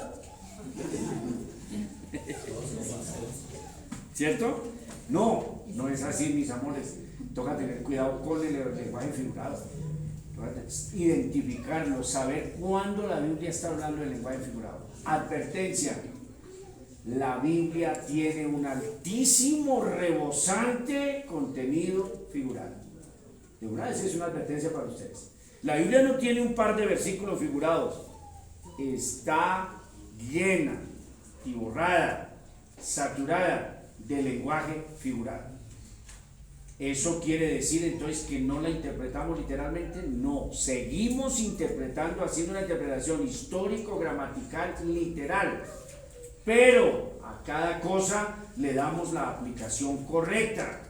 ¿Cierto? No es así, mis amores. Toca tener cuidado con el lenguaje figurado. Identificarlo, saber cuándo la Biblia está hablando del lenguaje figurado. Advertencia. La Biblia tiene un altísimo, rebosante contenido figurado. De una vez es una advertencia para ustedes. La Biblia no tiene un par de versículos figurados. Está llena y borrada, saturada de lenguaje figurado. ¿Eso quiere decir entonces que no la interpretamos literalmente? No, seguimos interpretando, haciendo una interpretación histórico-gramatical literal. Pero a cada cosa le damos la aplicación correcta.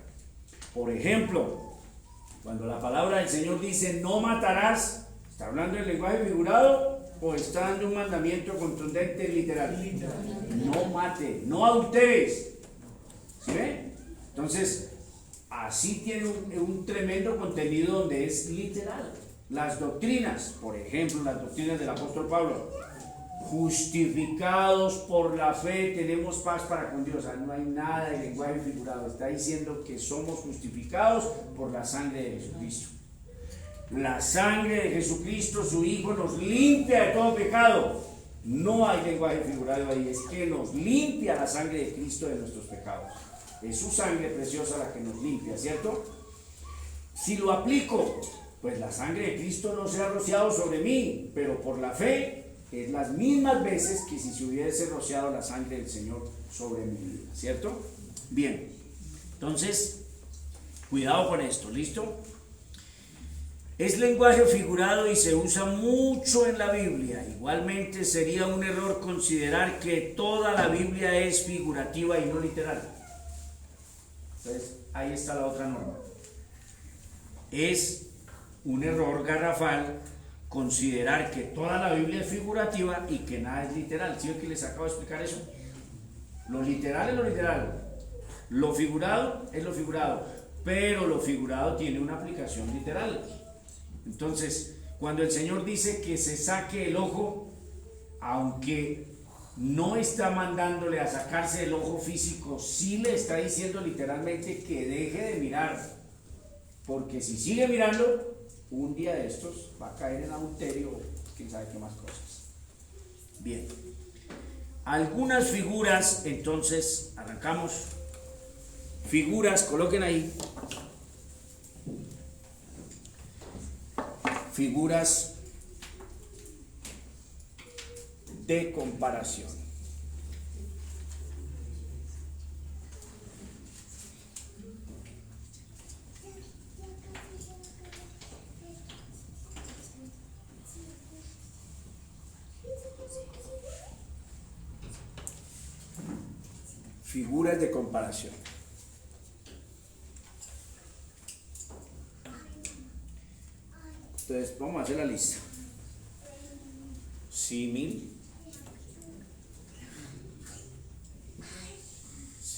Por ejemplo, cuando la palabra del Señor dice no matarás, ¿está hablando del lenguaje figurado o está dando un mandamiento contundente literal? No mate, no adulteres. ¿Sí ven? Entonces, así tiene un tremendo contenido donde es literal. Las doctrinas, por ejemplo, las doctrinas del apóstol Pablo. Justificados por la fe tenemos paz para con Dios. No hay nada de lenguaje figurado. Está diciendo que somos justificados por la sangre de Jesucristo. La sangre de Jesucristo, su Hijo, nos limpia de todo pecado. No hay lenguaje figurado ahí. Es que nos limpia la sangre de Cristo de nuestros pecados. Es su sangre preciosa la que nos limpia, ¿cierto? Si lo aplico, pues la sangre de Cristo no se ha rociado sobre mí, pero por la fe es las mismas veces que si se hubiese rociado la sangre del Señor sobre mi vida, ¿cierto? Bien, entonces, cuidado con esto, ¿listo? Es lenguaje figurado y se usa mucho en la Biblia. Igualmente sería un error considerar que toda la Biblia es figurativa y no literal. Entonces, ahí está la otra norma. Es un error garrafal considerar que toda la Biblia es figurativa y que nada es literal. ¿Sí ven que les acabo de explicar eso? Lo literal es lo literal, lo figurado es lo figurado, pero lo figurado tiene una aplicación literal. Entonces, cuando el Señor dice que se saque el ojo, aunque no está mandándole a sacarse el ojo físico, sí le está diciendo literalmente que deje de mirar, porque si sigue mirando, un día de estos va a caer en adulterio o quién sabe qué más cosas. Bien, algunas figuras, entonces arrancamos. Figuras, coloquen ahí figuras de comparación. Figuras de comparación. Entonces, vamos a hacer la lista. Símil.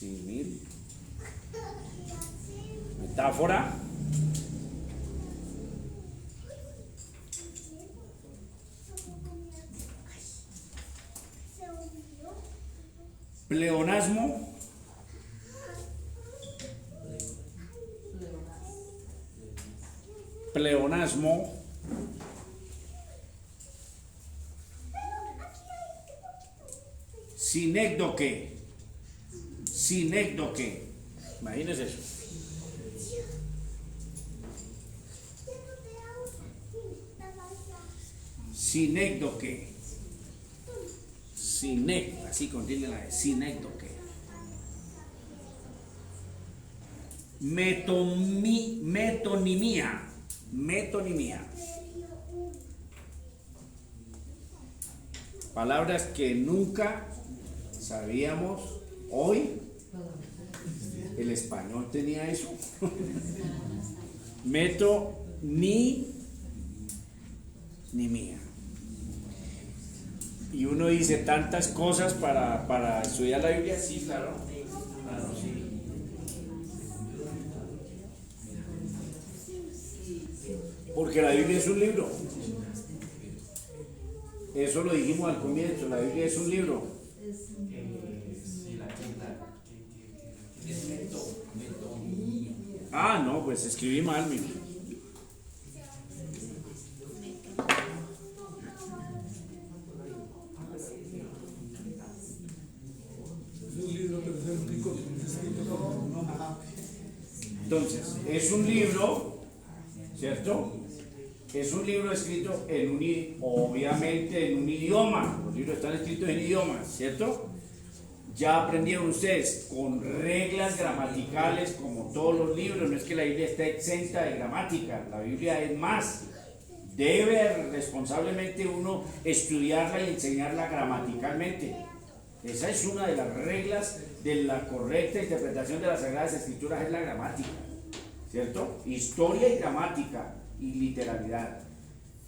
Símil. Metáfora. Pleonasmo. Pleonasmo. Sinécdoque. Sinécdoque. Imagínense eso. Sinécdoque. Así contiene la de sinécdoque. Metonimia. Metonimia. Palabras que nunca sabíamos. Hoy el español tenía eso. Metonimia. Y uno dice tantas cosas para estudiar la Biblia. Sí, claro. Claro, sí. Porque la Biblia es un libro. Eso lo dijimos al comienzo. La Biblia es un libro. Ah, no, pues escribí mal, mira. Entonces, es un libro, ¿cierto? Es un libro escrito obviamente en un idioma. Los libros están escritos en idiomas, ¿cierto? Ya aprendieron ustedes con reglas gramaticales como todos los libros. No es que la Biblia esté exenta de gramática, la Biblia es más. Debe responsablemente uno estudiarla y enseñarla gramaticalmente. Esa es una de las reglas de la correcta interpretación de las Sagradas Escrituras, es la gramática, ¿cierto? Historia y gramática y literalidad.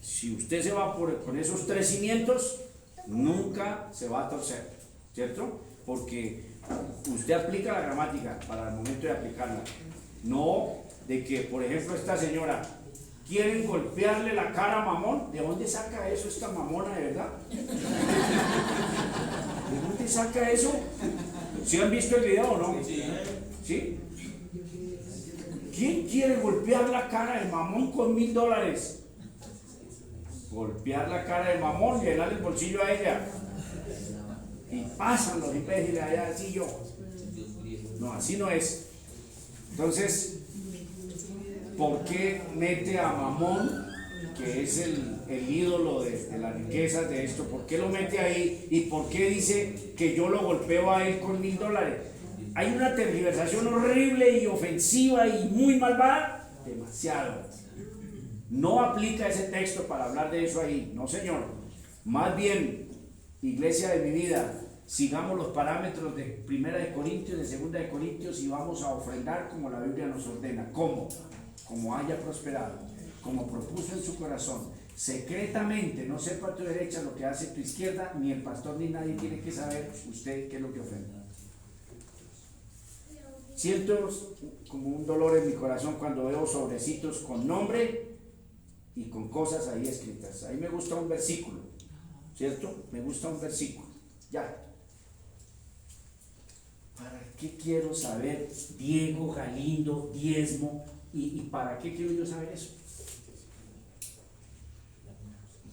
Si usted se va con esos tres cimientos, nunca se va a torcer, ¿cierto? Porque usted aplica la gramática para el momento de aplicarla. No de que, por ejemplo, esta señora, quieren golpearle la cara a Mamón. ¿De dónde saca eso esta mamona de verdad? ¿De dónde saca eso? ¿Sí han visto el video o no? ¿Sí? ¿Quién quiere golpear la cara de Mamón con $1000? Golpear la cara de Mamón y llenarle el bolsillo a ella. Y pasan los imbéciles allá, así yo. No, así no es. Entonces, ¿por qué mete a Mamón, que es el ídolo de las riquezas de esto? ¿Por qué lo mete ahí? ¿Y por qué dice que yo lo golpeo a él con $1000? Hay una tergiversación horrible y ofensiva y muy malvada. Demasiado. No aplica ese texto para hablar de eso ahí. No, señor. Más bien, iglesia de mi vida, sigamos los parámetros de 1 de Corintios, de 2 de Corintios, y vamos a ofrendar como la Biblia nos ordena. ¿Cómo? Como haya prosperado, como propuso en su corazón, secretamente. No sepa tu derecha lo que hace tu izquierda, ni el pastor ni nadie tiene que saber usted qué es lo que ofrenda. Siento como un dolor en mi corazón cuando veo sobrecitos con nombre y con cosas ahí escritas. Ahí me gusta un versículo, ¿cierto? Me gusta un versículo. Ya. ¿Para qué quiero saber Diego, Galindo, diezmo? ¿Y para qué quiero yo saber eso?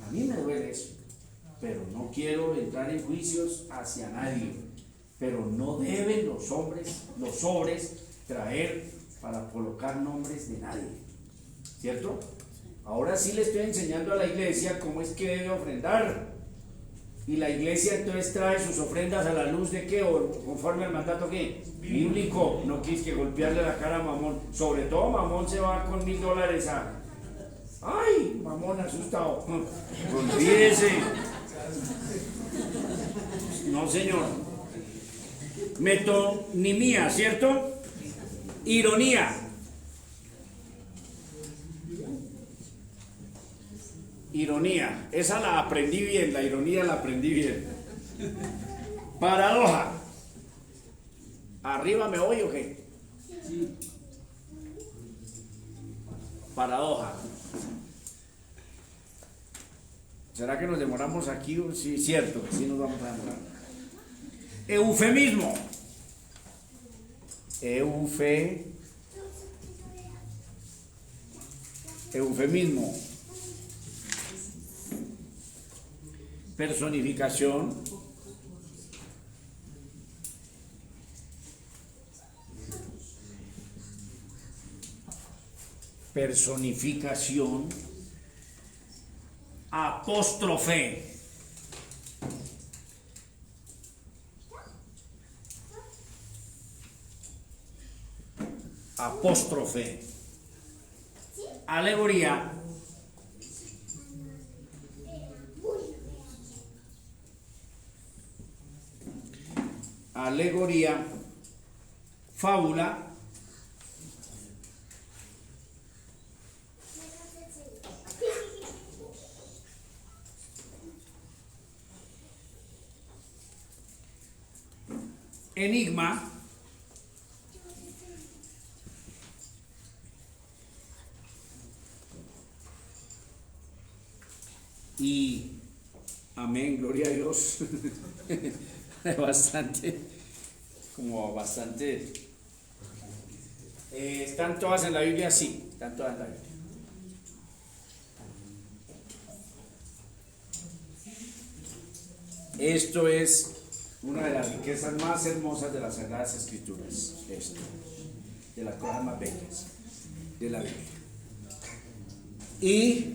A mí me duele eso, pero no quiero entrar en juicios hacia nadie. Pero no deben los sobres traer para colocar nombres de nadie, ¿cierto? Ahora sí le estoy enseñando a la iglesia cómo es que debe ofrendar. Y la iglesia entonces trae sus ofrendas a la luz de qué, o conforme al mandato ¿qué? Bíblico. No quis que golpearle la cara a Mamón. Sobre todo Mamón se va con $1000 a... ¡Ay! Mamón asustado. Olvídese. No, señor. Metonimia, ¿cierto? Ironía. Ironía, esa la aprendí bien, la ironía la aprendí bien. Paradoja. ¿Arriba me voy o qué? Paradoja. ¿Será que nos demoramos aquí? Sí, cierto, que sí nos vamos a demorar. Eufemismo. Eufemismo. Personificación. Personificación. Apóstrofe. Apóstrofe. Alegoría. Alegoría. Fábula. Enigma. Y amén, gloria a Dios. Bastante. ¿Están todas en la Biblia? Sí, están todas en la Biblia. Esto es una de las riquezas más hermosas de las Sagradas Escrituras. Esto, de las cosas más bellas de la Biblia. Y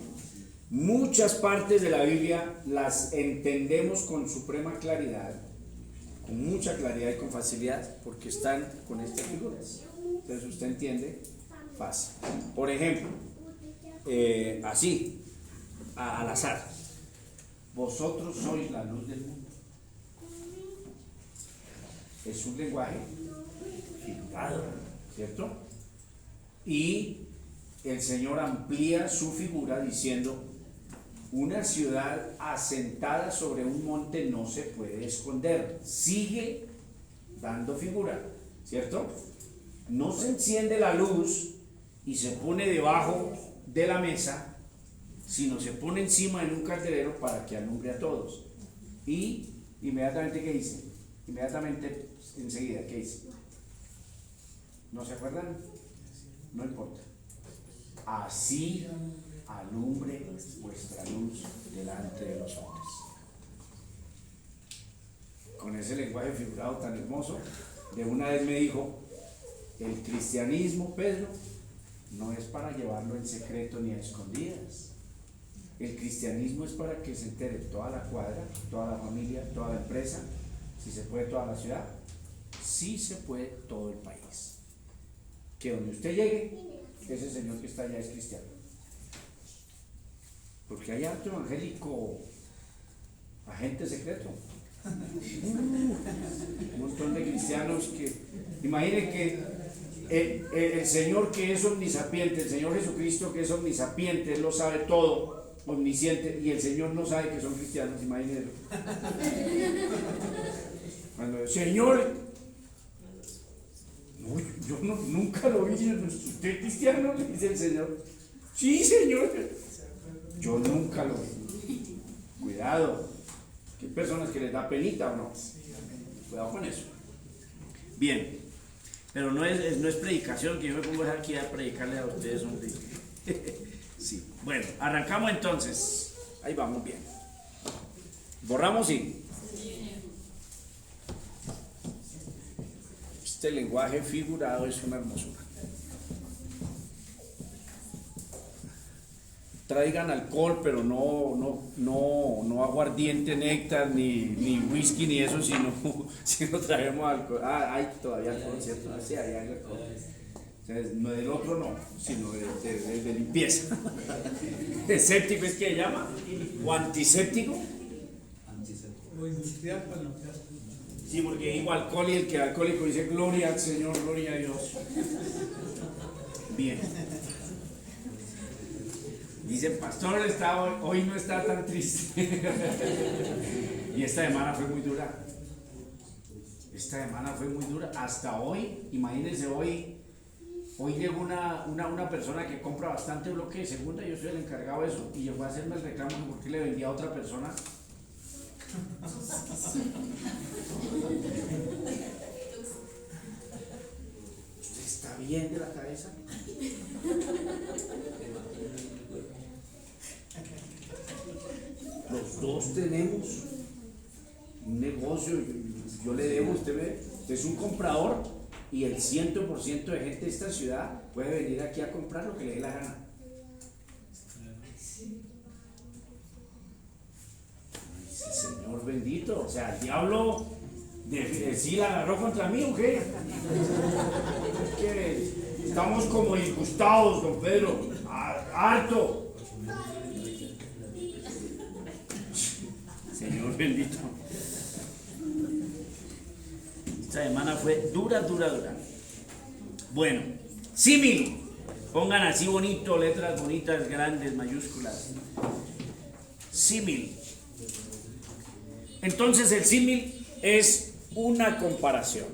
muchas partes de la Biblia las entendemos con suprema claridad, con mucha claridad y con facilidad, porque están con estas figuras. Entonces usted entiende fácil. Por ejemplo, así, al azar, vosotros sois la luz del mundo. Es un lenguaje figurado, ¿cierto? Y el Señor amplía su figura diciendo: una ciudad asentada sobre un monte no se puede esconder. Sigue dando figura, ¿cierto? No se enciende la luz y se pone debajo de la mesa, sino se pone encima en un candelero para que alumbre a todos. Y inmediatamente, ¿qué dice? Inmediatamente, enseguida, ¿qué dice? ¿No se acuerdan? No importa. Así alumbre vuestra luz delante de los hombres. Con ese lenguaje figurado tan hermoso, de una vez me dijo: el cristianismo, Pedro, no es para llevarlo en secreto ni a escondidas. El cristianismo es para que se entere toda la cuadra, toda la familia, toda la empresa, si se puede toda la ciudad, si se puede todo el país. Que donde usted llegue, ese señor que está allá es cristiano. Porque hay harto evangélico, agente secreto. Un montón de cristianos que, imaginen que el Señor que es omnisapiente, el Señor Jesucristo que es omnisapiente, Él lo sabe todo, omnisciente, y el Señor no sabe que son cristianos, imaginen eso. Cuando el Señor, no, yo nunca lo vi, ¿usted es cristiano? Le dice el Señor. Sí, Señor. Yo nunca lo vi. Cuidado, que hay personas que les da penita o no. Cuidado con eso. Bien, pero no es predicación, que yo me pongo aquí a predicarle a ustedes, hombre. Sí, bueno, arrancamos entonces. Ahí vamos bien. Borramos y este lenguaje figurado es una hermosura. Traigan alcohol, pero no aguardiente, néctar, ni whisky, ni eso, sino traemos alcohol. Hay todavía alcohol, ¿cierto? Sí, hay alcohol. O sea, no del otro no, sino de limpieza. ¿Escéptico es que se llama? ¿O antiséptico? O industrial para limpiar. Sí, porque digo alcohol y el que es alcohólico dice gloria al Señor, gloria a Dios. Bien. Dicen, pastor, hoy no está tan triste. Y esta semana fue muy dura. esta semana fue muy dura. Hasta hoy, imagínense, hoy llegó una persona que compra bastante bloque de segunda, yo soy el encargado de eso, y llegó a hacerme el reclamo porque le vendía a otra persona. ¿Usted está bien de la cabeza? Los dos tenemos un negocio, yo le debo, usted es un comprador y el 100% de gente de esta ciudad puede venir aquí a comprar lo que le dé la gana. Ay, Señor bendito, o sea, el diablo sí la agarró contra mí, ¿o qué? Que estamos como disgustados, don Pedro, harto. Señor bendito. Esta semana fue dura. Bueno, símil. Pongan así bonito, letras bonitas, grandes, mayúsculas. Símil. Entonces el símil es una comparación.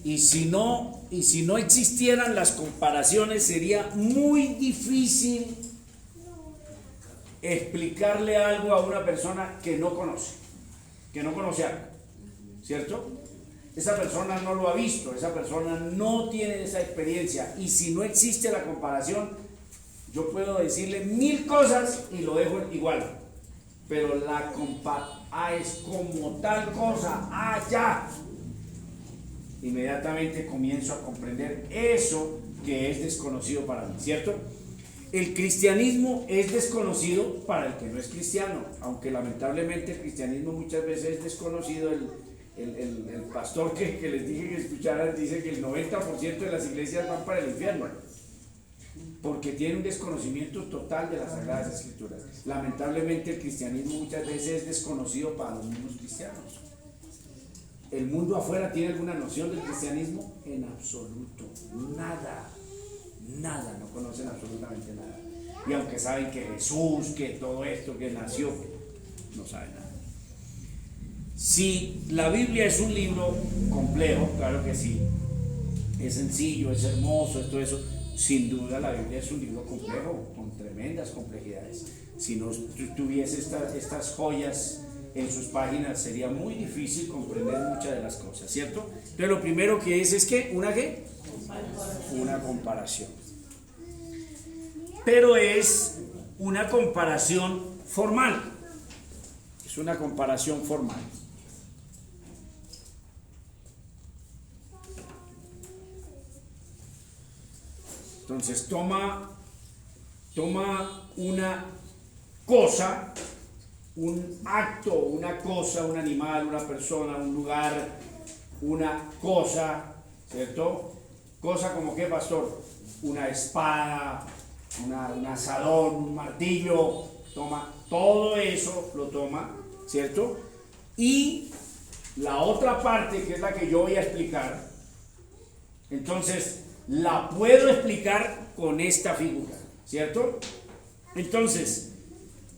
Y si no existieran las comparaciones, sería muy difícil explicarle algo a una persona que no conoce algo, ¿cierto? Esa persona no lo ha visto, esa persona no tiene esa experiencia, y si no existe la comparación, yo puedo decirle 1000 cosas y lo dejo igual, pero la es como tal cosa, ya. Inmediatamente comienzo a comprender eso que es desconocido para mí, ¿cierto? El cristianismo es desconocido para el que no es cristiano, aunque lamentablemente el cristianismo muchas veces es desconocido. El pastor que les dije que escucharan dice que el 90% de las iglesias van para el infierno, porque tiene un desconocimiento total de las Sagradas Escrituras. Lamentablemente el cristianismo muchas veces es desconocido para los mismos cristianos. ¿El mundo afuera tiene alguna noción del cristianismo? En absoluto, nada, no conocen absolutamente nada. Y aunque saben que Jesús, que todo esto, que nació, no saben nada. Si la Biblia es un libro complejo, claro que sí, es sencillo, es hermoso, todo eso, sin duda la Biblia es un libro complejo, con tremendas complejidades. Si no tuviese estas joyas en sus páginas, sería muy difícil comprender muchas de las cosas, ¿cierto? Entonces lo primero que es que una comparación, pero es una comparación formal, es una comparación formal. Entonces toma una cosa, un acto, una cosa, un animal, una persona, un lugar, una cosa, ¿cierto? Cosa como qué, pastor, una espada, un asadón, un martillo, toma todo eso, lo toma, ¿cierto? Y la otra parte, que es la que yo voy a explicar, entonces la puedo explicar con esta figura, ¿cierto? Entonces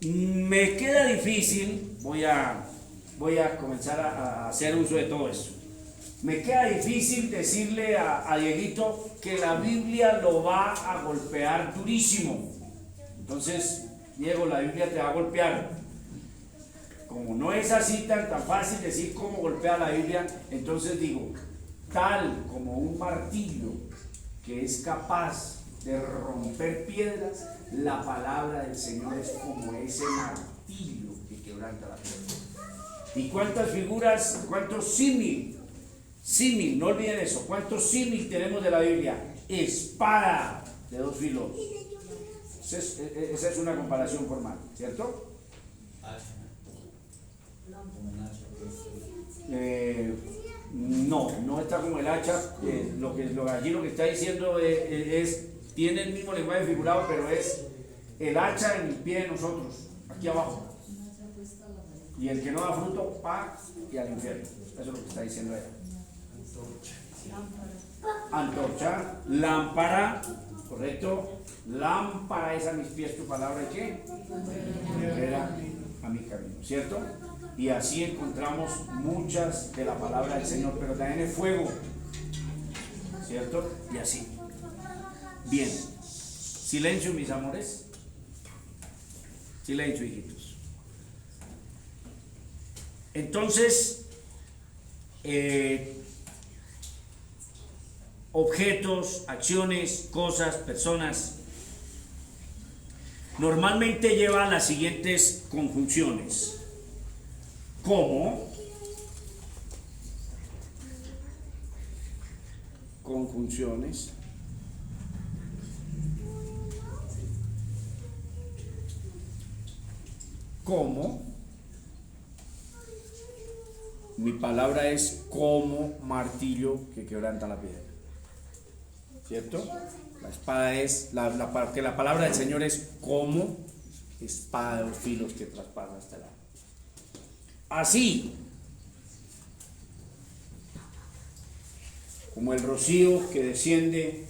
me queda difícil, voy a comenzar a hacer uso de todo esto. Me queda difícil decirle a Dieguito que la Biblia lo va a golpear durísimo. Entonces, Diego, la Biblia te va a golpear. Como no es así tan fácil decir cómo golpea la Biblia, entonces digo, tal como un martillo que es capaz de romper piedras, la palabra del Señor es como ese martillo que quebranta la piedra. ¿Y cuántas figuras, cuántos símil, no olviden eso, cuántos símil tenemos de la Biblia? Espada de dos filos. Esa es una comparación formal, ¿cierto? No está como el hacha. Allí lo que está diciendo es tiene el mismo lenguaje figurado, pero es el hacha en el pie de nosotros, aquí abajo. Y el que no da fruto, va y al infierno. Eso es lo que está diciendo ella. Antorcha, lámpara, ¿correcto? Lámpara es a mis pies tu palabra, ¿y qué? Lumbrera a mi camino, ¿cierto? Y así encontramos muchas de la palabra del Señor, pero también es fuego, ¿cierto? Y así. Bien. Silencio, mis amores. Silencio, hijitos. Entonces, objetos, acciones, cosas, personas, normalmente llevan las siguientes conjunciones. ¿Cómo? Conjunciones. ¿Cómo? Mi palabra es como martillo que quebranta la piedra. ¿Cierto? La espada es, que la palabra del Señor es como espada de dos filos que traspasa hasta el alma. Así como el rocío que desciende,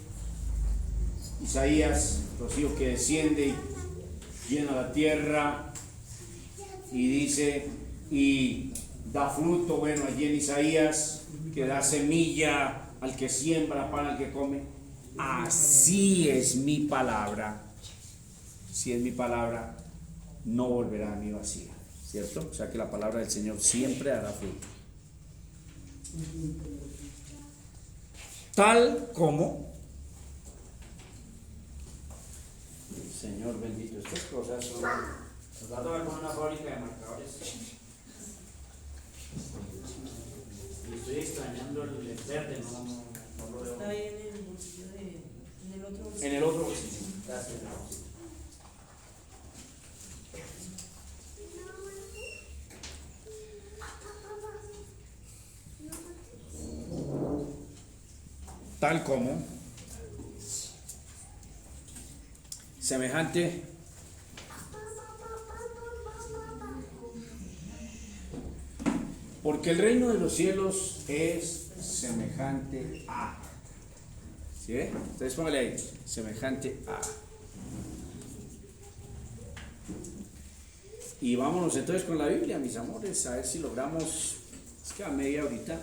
Isaías, rocío que desciende y llena la tierra y dice, y da fruto, bueno, allí en Isaías, que da semilla al que siembra, pan al que come. Así es mi palabra. Si es mi palabra, no volverá a mí vacía, ¿cierto? O sea que la palabra del Señor siempre hará fruto. Tal como, Señor bendito, estas cosas son, nos va a tomar con una fábrica de marcadores. Y estoy extrañando el verde, no lo veo. Está ahí en el bolsillo en el otro bolsillo. En el otro bolsillo. Gracias. Tal como, semejante, porque el reino de los cielos es semejante a, ¿sí ve? Entonces póngale ahí, semejante a. Y vámonos entonces con la Biblia, mis amores, a ver si logramos, es que a media horita.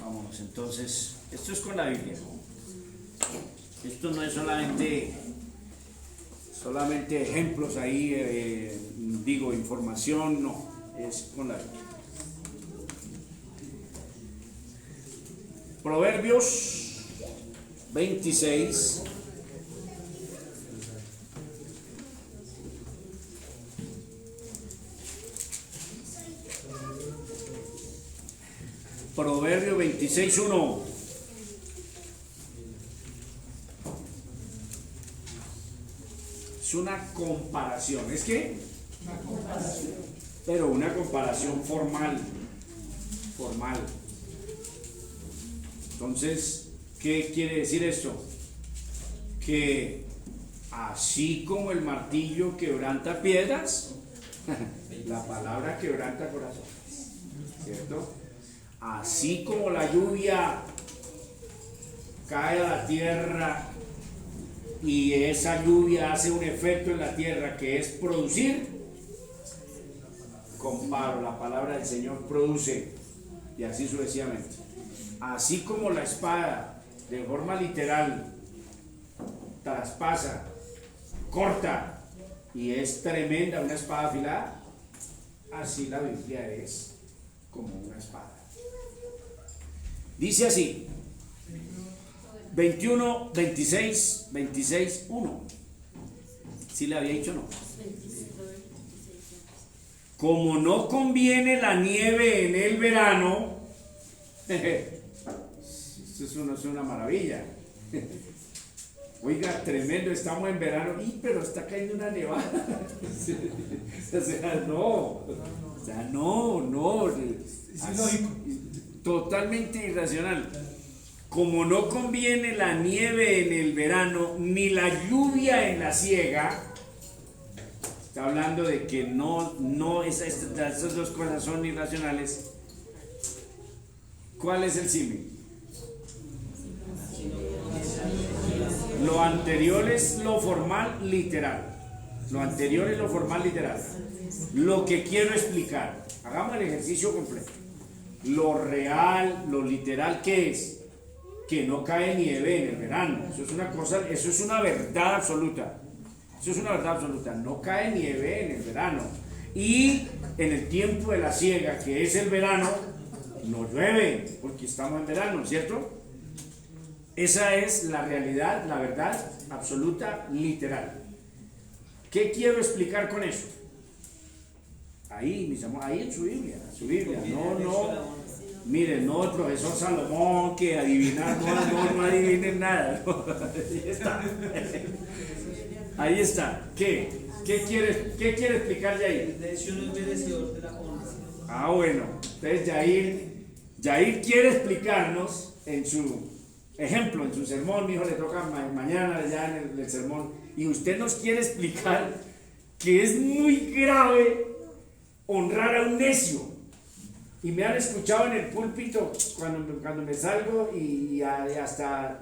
Vámonos entonces, esto es con la Biblia. Esto no es solamente ejemplos ahí, información, no, es con la Biblia. Proverbios 26. Proverbio 26:1. Es una comparación. ¿Es qué? Una comparación. Pero una comparación formal. Entonces, ¿qué quiere decir esto? Que así como el martillo quebranta piedras, la palabra quebranta corazones. ¿Cierto? Así como la lluvia cae a la tierra y esa lluvia hace un efecto en la tierra que es producir, comparo, la palabra del Señor produce, y así sucesivamente. Así como la espada de forma literal traspasa, corta y es tremenda, una espada afilada, así la Biblia es como una espada. Dice así, 21, 26, 26, 1. ¿Sí le había dicho no? Como no conviene la nieve en el verano, esto es una maravilla. Oiga, tremendo, estamos en verano, pero está cayendo una nevada. O sea, no. Es ilógico. Totalmente irracional. Como no conviene la nieve en el verano ni la lluvia en la siega, está hablando de que esas dos cosas son irracionales. ¿Cuál es el símil? Lo anterior es lo formal literal. Lo anterior es lo formal literal. Lo que quiero explicar, hagamos el ejercicio completo. Lo real, lo literal, ¿qué es? Que no cae nieve en el verano. Eso es una cosa, eso es una verdad absoluta. Eso es una verdad absoluta. No cae nieve en el verano. Y en el tiempo de la siega, que es el verano, no llueve, porque estamos en verano, ¿cierto? Esa es la realidad, la verdad absoluta, literal. ¿Qué quiero explicar con eso? Ahí, mis amores, ahí en su Biblia, no. Miren, no el profesor Salomón que adivinar, no adivinen nada. No. Ahí está. Ahí está. ¿Qué quiere explicar Yair? El necio no es merecedor de la honra. Ah, bueno. Entonces Yair quiere explicarnos en su ejemplo, en su sermón. Mi hijo le toca mañana ya en el sermón. Y usted nos quiere explicar que es muy grave honrar a un necio. Y me han escuchado en el púlpito cuando me salgo y hasta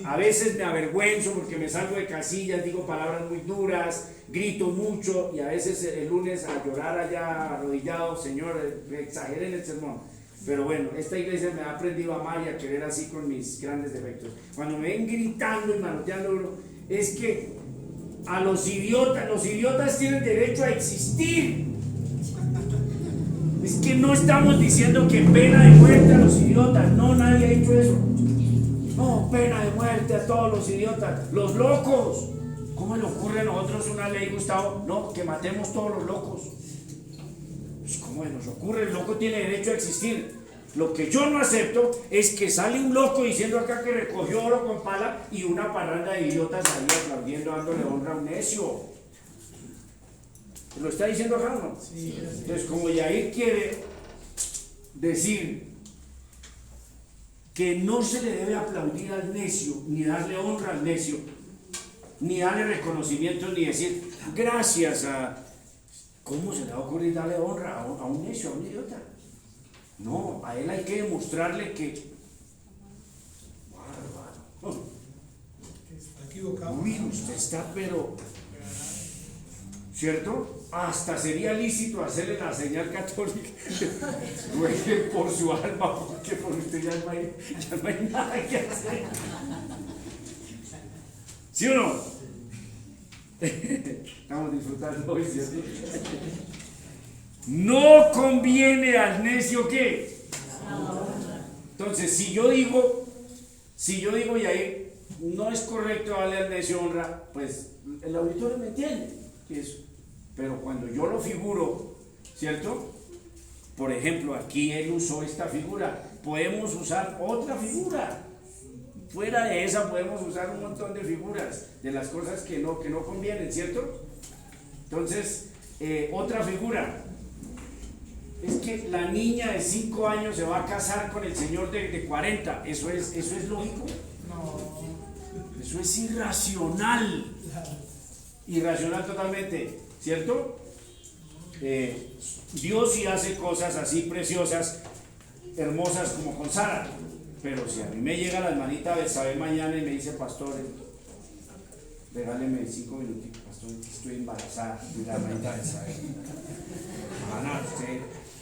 a veces me avergüenzo porque me salgo de casillas, digo palabras muy duras, grito mucho y a veces el lunes a llorar allá arrodillado, Señor, exageré en el sermón. Pero bueno, esta iglesia me ha aprendido a amar y a querer así con mis grandes defectos. Cuando me ven gritando y manoteando uno, es que a los idiotas tienen derecho a existir. Es que no estamos diciendo que pena de muerte a los idiotas. No, nadie ha dicho eso. No, pena de muerte a todos los idiotas. Los locos. ¿Cómo le ocurre a nosotros una ley, Gustavo? No, que matemos todos los locos. Pues ¿cómo nos ocurre? El loco tiene derecho a existir. Lo que yo no acepto es que sale un loco diciendo acá que recogió oro con pala y una parranda de idiotas ahí aplaudiendo, dándole honra a un necio. ¿Lo está diciendo acá o no? Sí, entonces, como Yair quiere decir que no se le debe aplaudir al necio, ni darle honra al necio, ni darle reconocimiento, ni decir gracias a... ¿Cómo se le va a ocurrir darle honra a un necio, a un idiota? No, a él hay que demostrarle que... Bárbaro. Está equivocado. Uy, usted está pero... ¿Cierto? Hasta sería lícito hacerle la señal católica. Ruegue por su alma, porque por usted ya no hay nada que hacer. ¿Sí o no? Estamos disfrutando hoy, ¿cierto? No conviene al necio ¿qué? Entonces, si yo digo, y ahí no es correcto darle al necio honra, pues el auditorio me entiende que es. Pero cuando yo lo figuro, ¿cierto? Por ejemplo, aquí él usó esta figura. Podemos usar otra figura. Fuera de esa podemos usar un montón de figuras de las cosas que no convienen, ¿cierto? Entonces, otra figura. Es que la niña de 5 años se va a casar con el señor de 40. ¿Eso es lógico? No. Eso es irracional. Irracional totalmente, ¿cierto? Dios sí hace cosas así preciosas, hermosas como con Sara. Pero si a mí me llega la hermanita Betsabe mañana y me dice, pastor, regáleme 5 minutitos, pastor, estoy embarazada, y la hermanita Betsabe. Hermana, usted,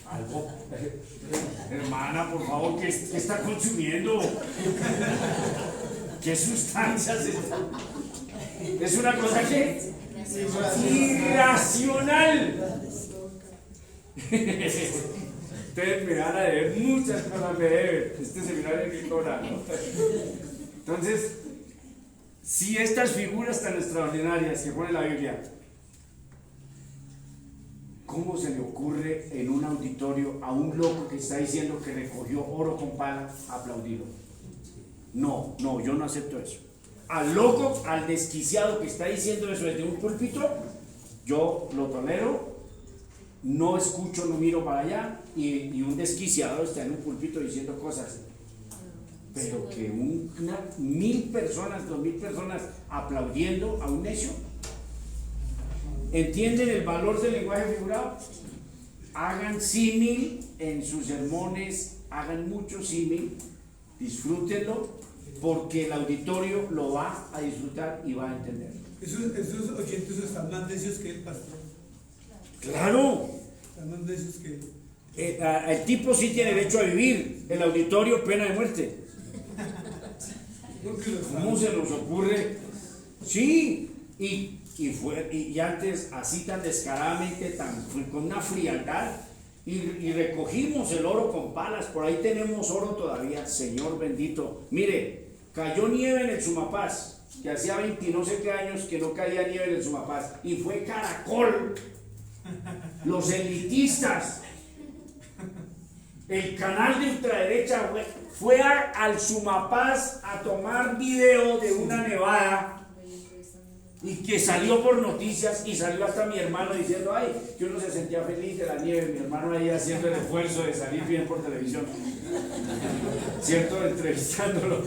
algo, hermana, por favor, ¿qué está consumiendo? ¿Qué sustancias está? Es una cosa que irracional. Ustedes me van a deber muchas cosas, me deben. Este seminario es mi cobra, ¿no? Entonces, si estas figuras tan extraordinarias que pone la Biblia, ¿cómo se le ocurre en un auditorio a un loco que está diciendo que recogió oro con pala aplaudirlo? No, yo no acepto eso. Al loco, al desquiciado que está diciendo eso desde un púlpito, yo lo tolero, no escucho, no miro para allá, y un desquiciado está en un púlpito diciendo cosas. Pero que 1,000 personas, 2,000 personas aplaudiendo a un necio. ¿Entienden el valor del lenguaje figurado? Hagan símil en sus sermones, hagan mucho símil, disfrútenlo, porque el auditorio lo va a disfrutar y va a entender. Esos oyentes están más necios que el pastor. Claro, Están más necios que él. el tipo sí tiene derecho a vivir, el auditorio pena de muerte. Porque lo están. ¿Cómo se nos ocurre? Sí, y antes así tan descaradamente, con una frialdad, y recogimos el oro con palas, por ahí tenemos oro todavía, Señor bendito. Mire, cayó nieve en el Sumapaz, que hacía 20 no sé qué años que no caía nieve en el Sumapaz, y fue Caracol, los elitistas, el canal de ultraderecha fue al Sumapaz a tomar video de una nevada y que salió por noticias y salió hasta mi hermano diciendo, ay, que uno se sentía feliz de la nieve, mi hermano ahí haciendo el esfuerzo de salir bien por televisión, ¿cierto? Entrevistándolo.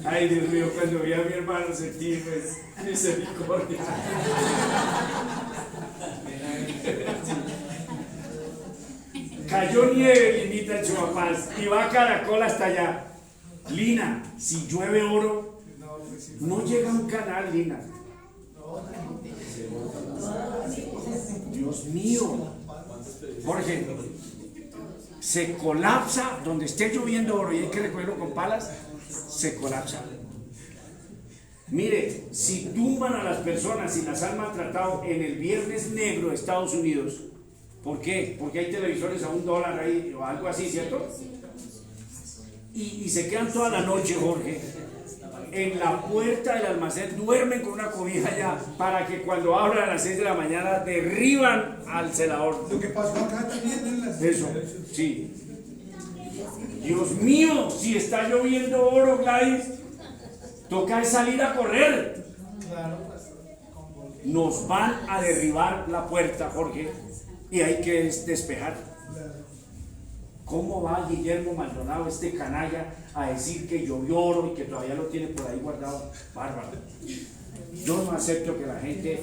Ay, Dios mío, cuando vi a mi hermano sentí pues, misericordia. Cayó nieve, Linita, en Sumapaz, y va a Caracol hasta allá. Lina, si llueve oro, no llega un canal, Lina. Dios mío. Jorge, se colapsa donde esté lloviendo oro y hay que recogerlo con palas, se colapsa. Mire, si tumban a las personas y las han maltratado en el Viernes Negro de Estados Unidos, ¿por qué? Porque hay televisores a $1 ahí o algo así, ¿cierto? Y se quedan toda la noche, Jorge, en la puerta del almacén, duermen con una cobija allá para que cuando abran a las 6 de la mañana derriban al celador. Lo que pasó acá también en las. Eso, sí. Dios mío, si está lloviendo oro, Gladys, toca es salir a correr. Nos van a derribar la puerta, Jorge, y hay que despejar. ¿Cómo va Guillermo Maldonado, este canalla, a decir que llovió oro y que todavía lo tiene por ahí guardado? Bárbaro. Yo no acepto que la gente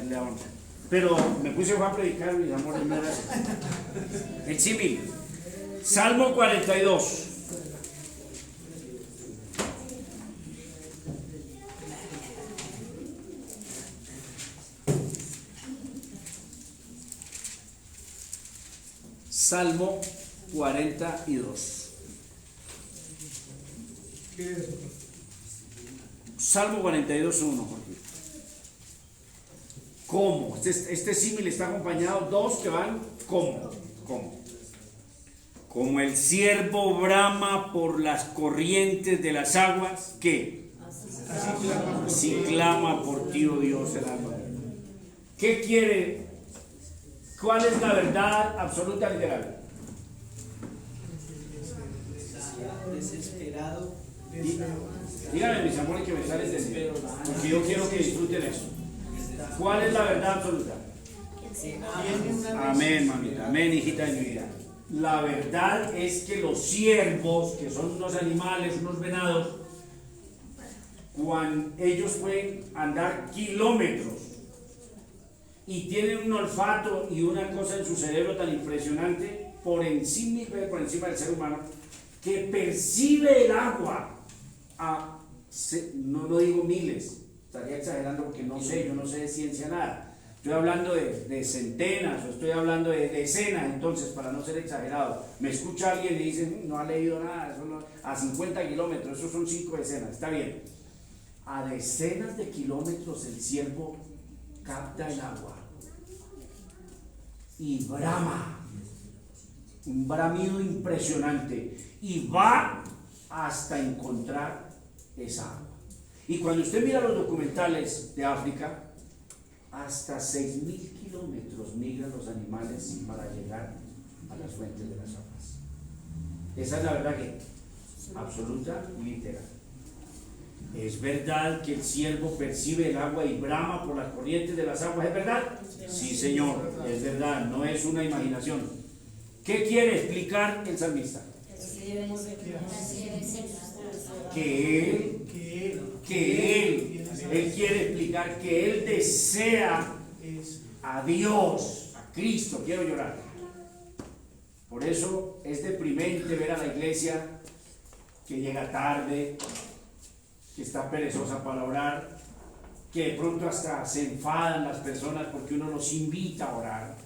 le honre. Pero me puse a predicar, mis amores, no era así. El símil. Salmo 42. Salmo 42. ¿Qué es eso? Salmo 42, 1, Jorge. ¿Cómo? Este símil está acompañado dos que van ¿cómo? ¿Cómo? Como el ciervo brama por las corrientes de las aguas, ¿qué? Así clama por ti, oh Dios, el alma. ¿Qué quiere? ¿Cuál es la verdad absoluta literal? Desesperado. Díganme, mis amores, que me sales de mí, porque yo quiero que disfruten eso. ¿Cuál es la verdad absoluta? Amén, mamita, amén, hijita de mi vida. La verdad es que los ciervos, que son unos animales, unos venados, cuando ellos pueden andar kilómetros y tienen un olfato y una cosa en su cerebro tan impresionante por encima del ser humano, que percibe el agua a, no digo miles, estaría exagerando porque no sé, yo no sé de ciencia nada. Estoy hablando de centenas o estoy hablando de decenas, entonces, para no ser exagerado. Me escucha alguien y dice, no ha leído nada, a 50 kilómetros, esos son 5 decenas, está bien. A decenas de kilómetros el ciervo capta el agua y brama, un bramido impresionante, y va hasta encontrar esa agua. Y cuando usted mira los documentales de África, hasta 6.000 kilómetros migran los animales para llegar a las fuentes de las aguas. Esa es la verdad que absoluta y literal. ¿Es verdad que el ciervo percibe el agua y brama por las corrientes de las aguas? ¿Es verdad? Sí, Señor, es verdad, no es una imaginación. ¿Qué quiere explicar el salmista? Él quiere explicar que él desea a Dios, a Cristo. Quiero llorar. Por eso es deprimente ver a la iglesia que llega tarde, que está perezosa para orar, que de pronto hasta se enfadan las personas porque uno los invita a orar.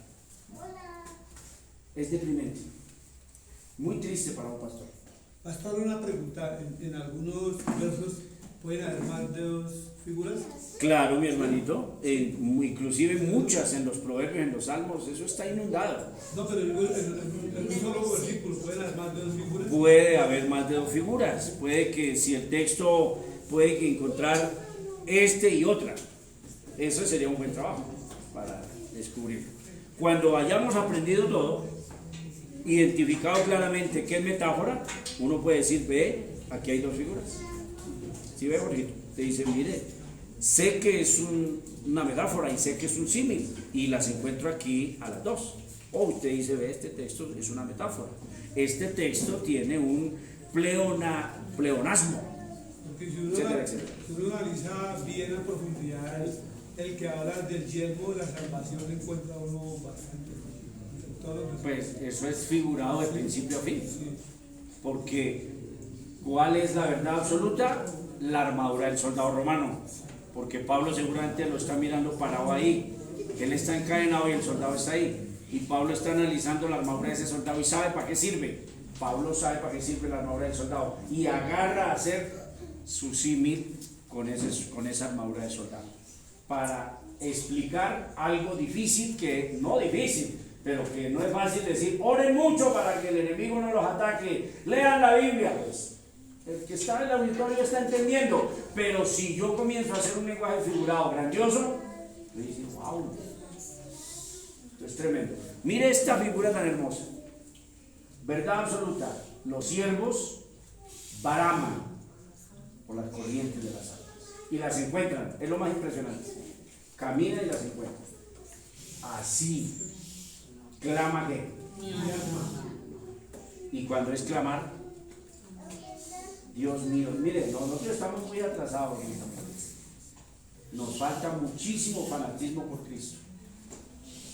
Es deprimente, muy triste para un pastor. Pastor, una pregunta. En algunos versos pueden haber más de 2 figuras. Claro, mi hermanito, inclusive muchas en los proverbios, en los salmos, eso está inundado. No, pero en un solo versículo pueden haber más de 2 figuras. Puede haber más de 2 figuras, puede que si el texto puede que encontrar este y otra, eso sería un buen trabajo para descubrirlo. Cuando hayamos aprendido todo, identificado claramente qué es metáfora, uno puede decir, ve, aquí hay 2 figuras. ¿Sí ve, Jorgito? Te dice, mire, sé que es una metáfora y sé que es un símil y las encuentro aquí a las 2. O usted dice, ve, este texto es una metáfora. Este texto tiene un pleonasmo, Porque si uno, etcétera, etcétera. si uno analiza bien a profundidad el que habla del yelmo de la salvación, encuentra uno bastante. Pues eso es figurado de principio a fin. Sí. Porque, ¿cuál es la verdad absoluta? La armadura del soldado romano. Porque Pablo seguramente lo está mirando parado ahí. Él está encadenado y el soldado está ahí. Y Pablo está analizando la armadura de ese soldado y sabe para qué sirve. Pablo sabe para qué sirve la armadura del soldado. Y agarra a hacer su símil con esa armadura del soldado. Para explicar algo difícil, que no difícil, pero que no es fácil decir, oren mucho para que el enemigo no los ataque, lean la Biblia. Pues el que está en el auditorio está entendiendo, pero si yo comienzo a hacer un lenguaje figurado grandioso, me dicen, wow, esto es tremendo. Mire esta figura tan hermosa, verdad absoluta: los siervos baraman por las corrientes de las aguas y las encuentran, es lo más impresionante, camina y las encuentra. Así clama que, y cuando es clamar, Dios mío, miren, nosotros estamos muy atrasados en esta parte. Nos falta muchísimo fanatismo por Cristo,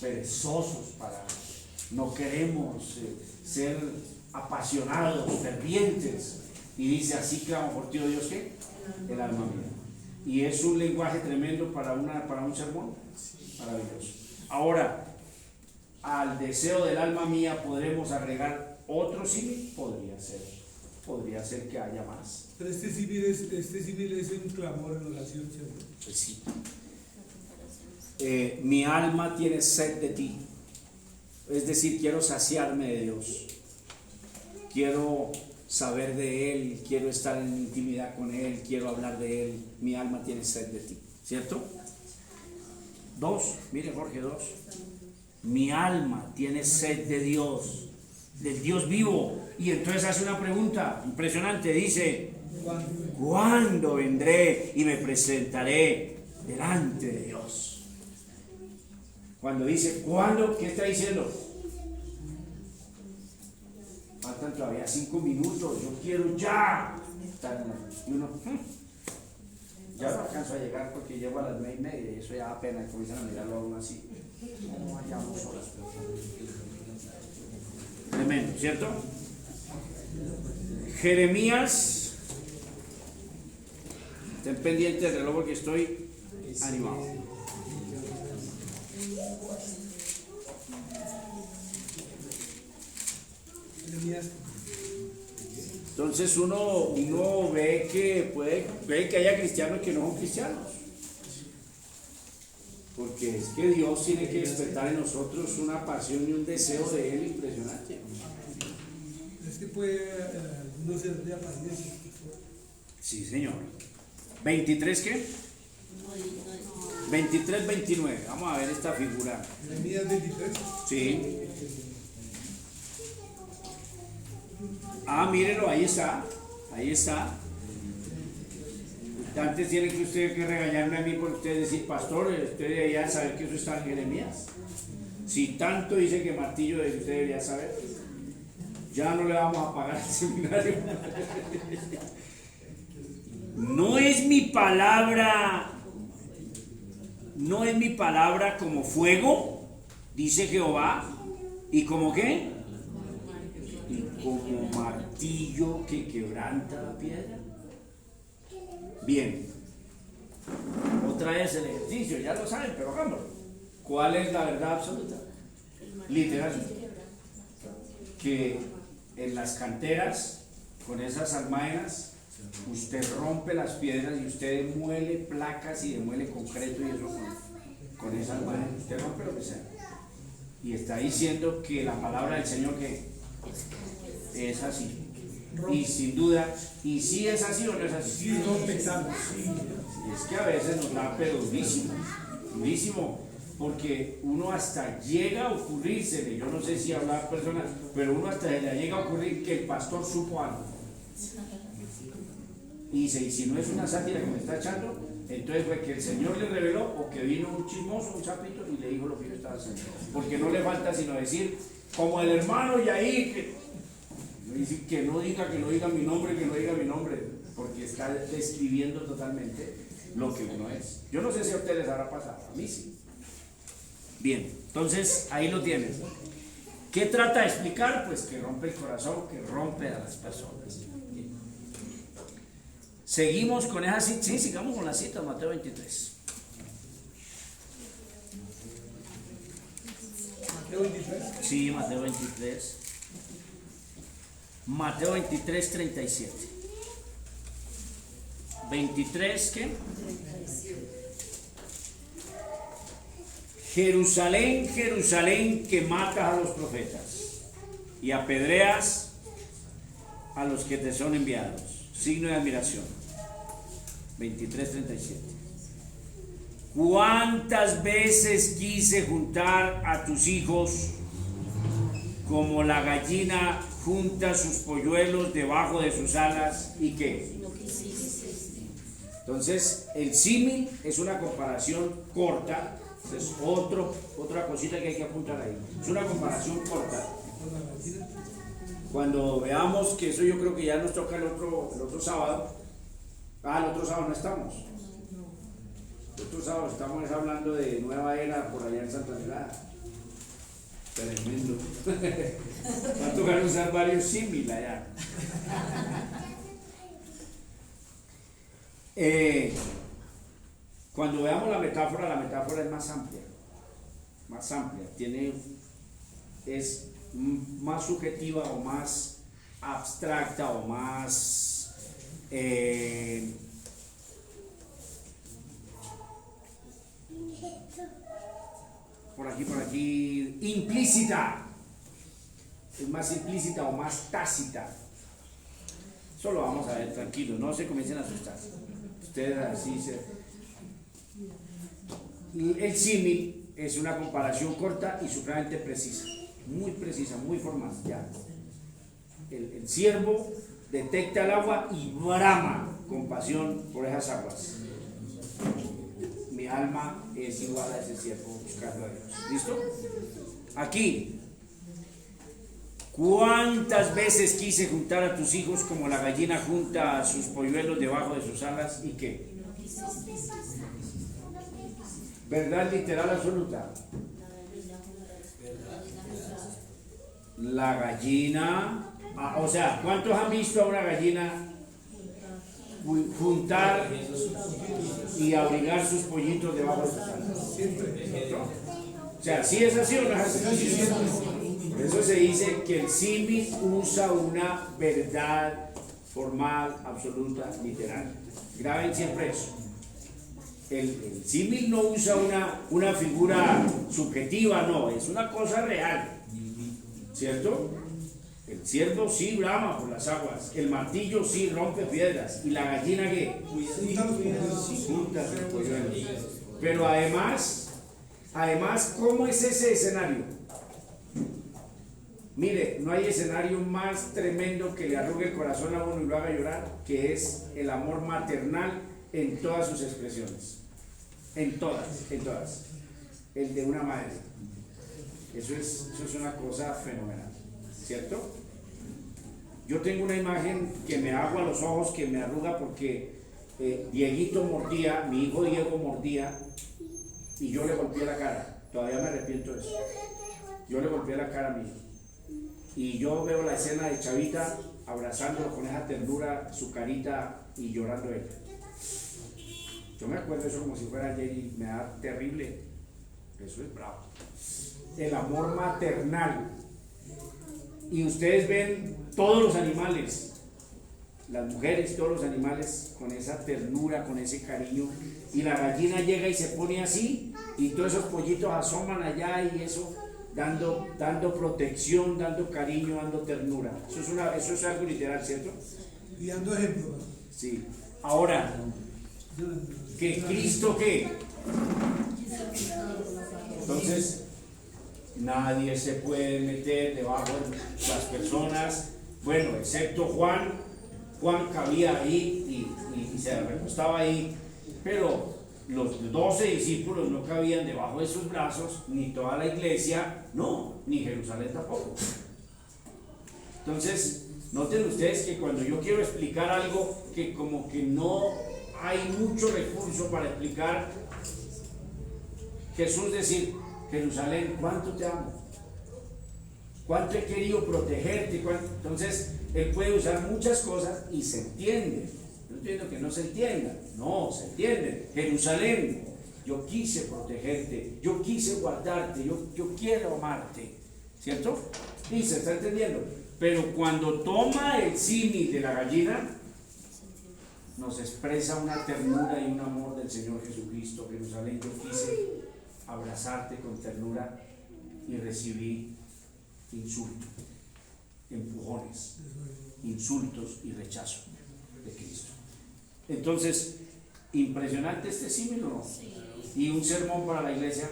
perezosos no queremos ser apasionados, fervientes, y dice, así clamo por ti, oh Dios, ¿qué? El alma mía. Y es un lenguaje tremendo para un sermón maravilloso. Ahora, al deseo del alma mía podremos agregar otro símil, podría ser que haya más. Pero este símil es un clamor en oración, ¿cierto? Pues sí. Mi alma tiene sed de ti, es decir, quiero saciarme de Dios, quiero saber de Él, quiero estar en intimidad con Él, quiero hablar de Él. Mi alma tiene sed de ti, ¿cierto? 2, mire Jorge, 2. Mi alma tiene sed de Dios, del Dios vivo. Y entonces hace una pregunta impresionante, dice, ¿cuándo vendré y me presentaré delante de Dios? Cuando dice, ¿cuándo? ¿Qué está diciendo? Faltan todavía 5 minutos, yo quiero ya estar en la... Y uno, ya no alcanzo a llegar porque llego a las 9:30 y eso ya da pena, comienzan a mirarlo a uno así. No vayamos horas. Tremendo, ¿cierto? Jeremías, estén pendientes del reloj porque estoy animado. Entonces uno ve que puede que haya cristianos que no son cristianos, porque es que Dios tiene que despertar en nosotros una pasión y un deseo de Él impresionante. Es que puede no ser de apariencia. Sí, señor. 23, ¿qué? 23, 29. Vamos a ver esta figura. Jeremías 23. Sí. Ah, mírenlo, ahí está. Ahí está. Antes tiene que usted que regañarme a mí por usted decir, pastor, usted debería saber que eso está en Jeremías. Si tanto dice que martillo, usted debería saber. Ya no le vamos a pagar el seminario. No es mi palabra como fuego, dice Jehová, y como qué, como martillo que quebranta la piedra. Bien, otra vez el ejercicio, ya lo saben, pero hagámoslo. ¿Cuál es la verdad absoluta? Literal, que en las canteras, con esas almaenas, usted rompe las piedras y usted demuele placas y demuele concreto y eso con esa almaena. Usted rompe lo que sea. Y está diciendo que la palabra del Señor que es así. Y sin duda, y si es así o no es así. Sí, rompe tanto, sí. Es que a veces nos da pero durísimo, durísimo, porque uno hasta llega a ocurrírsele, yo no sé si hablar personas, pero uno hasta le llega a ocurrir que el pastor supo algo. Y dice, y si no es una sátira que me está echando, entonces fue que el Señor le reveló o que vino un chismoso, un sapito y le dijo lo que yo estaba haciendo. Porque no le falta sino decir, como el hermano Yair, que no diga mi nombre, porque está describiendo totalmente lo que uno es. Yo no sé si a ustedes les habrá pasado, a mí sí. Bien, entonces ahí lo tienes. ¿Qué trata de explicar? Pues que rompe el corazón, que rompe a las personas. Bien. Seguimos con esa cita, sí, sigamos con la cita, Mateo 23. Mateo 23. Sí, Mateo 23. Mateo 23, 37. 23, ¿qué? Jerusalén, Jerusalén, que matas a los profetas y apedreas a los que te son enviados. Signo de admiración. 23, 37. ¿Cuántas veces quise juntar a tus hijos como la gallina junta sus polluelos debajo de sus alas? ¿Y qué? Entonces, el símil es una comparación corta. Es otra cosita que hay que apuntar ahí. Es una comparación corta. Cuando veamos que eso, yo creo que ya nos toca el otro sábado. El otro sábado no estamos. El otro sábado estamos hablando de nueva era por allá en Santa Celada. Tremendo. Va a tocar usar varios símiles allá. Cuando veamos la metáfora es más amplia, es más subjetiva o más abstracta o más por aquí, implícita, es más implícita o más tácita. Eso lo vamos a ver, tranquilos, no se comiencen a asustar. Ustedes así se... El símil es una comparación corta y supremamente precisa, muy formal. Ya. El ciervo detecta el agua y brama con pasión por esas aguas. Mi alma es igual a ese ciervo buscando a Dios. ¿Listo? Aquí, ¿cuántas veces quise juntar a tus hijos como la gallina junta a sus polluelos debajo de sus alas? ¿Y qué? Verdad literal absoluta. La gallina, o sea, ¿cuántos han visto a una gallina juntar y abrigar sus pollitos debajo de sus alas? O sea, ¿sí es así o no es así? Por eso se dice que el símil usa una verdad formal, absoluta, literal. Graben siempre eso. El símil no usa una figura subjetiva, no, es una cosa real, ¿cierto? El ciervo sí brama por las aguas, el martillo sí rompe piedras, y la gallina ¿qué? Sí junta sus polluelos. Pero además, ¿cómo es ese escenario? Mire, no hay escenario más tremendo que le arrugue el corazón a uno y lo haga llorar, que es el amor maternal en todas sus expresiones. En todas. El de una madre. Eso es una cosa fenomenal, ¿cierto? Yo tengo una imagen que me agua los ojos, que me arruga porque Dieguito mordía, mi hijo Diego mordía y yo le golpeé la cara. Todavía me arrepiento de eso. Yo le golpeé la cara a mi hijo. Y yo veo la escena de Chavita abrazándolo con esa ternura, su carita y llorando ella. Yo me acuerdo de eso como si fuera ayer y me da terrible. Eso es bravo. El amor maternal. Y ustedes ven todos los animales, las mujeres, todos los animales con esa ternura, con ese cariño. Y la gallina llega y se pone así, y todos esos pollitos asoman allá y eso, dando protección, dando cariño, dando ternura. Eso es algo literal, ¿cierto? Y dando ejemplo. Sí. Ahora, ¿que Cristo qué? Entonces, nadie se puede meter debajo de las personas, bueno, excepto Juan. Juan cabía ahí y se recostaba ahí, pero los 12 discípulos no cabían debajo de sus brazos, ni toda la iglesia, no, ni Jerusalén tampoco. Entonces, noten ustedes que cuando yo quiero explicar algo que como que no hay mucho recurso para explicar, Jesús decir, Jerusalén, ¿cuánto te amo? ¿Cuánto he querido protegerte? Entonces, él puede usar muchas cosas y se entiende. No entiendo que no se entienda, no, se entiende. Jerusalén, yo quise protegerte, yo quise guardarte, yo quiero amarte, ¿cierto? Y se está entendiendo. Pero cuando toma el símil de la gallina, nos expresa una ternura y un amor del Señor Jesucristo. Jerusalén, yo quise abrazarte con ternura y recibí insultos, empujones, insultos y rechazo de Cristo. Entonces, impresionante este símil, ¿no? Y un sermón para la iglesia.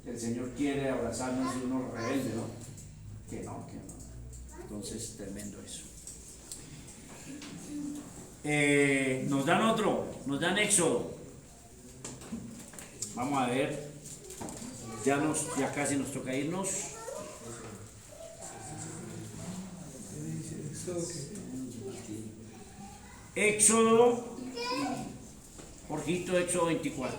El Señor quiere abrazarnos y uno rebelde, ¿no? Que no. Entonces, tremendo eso. Nos dan Éxodo. Vamos a ver. Ya casi nos toca irnos. Éxodo, Jorgito, Éxodo 24.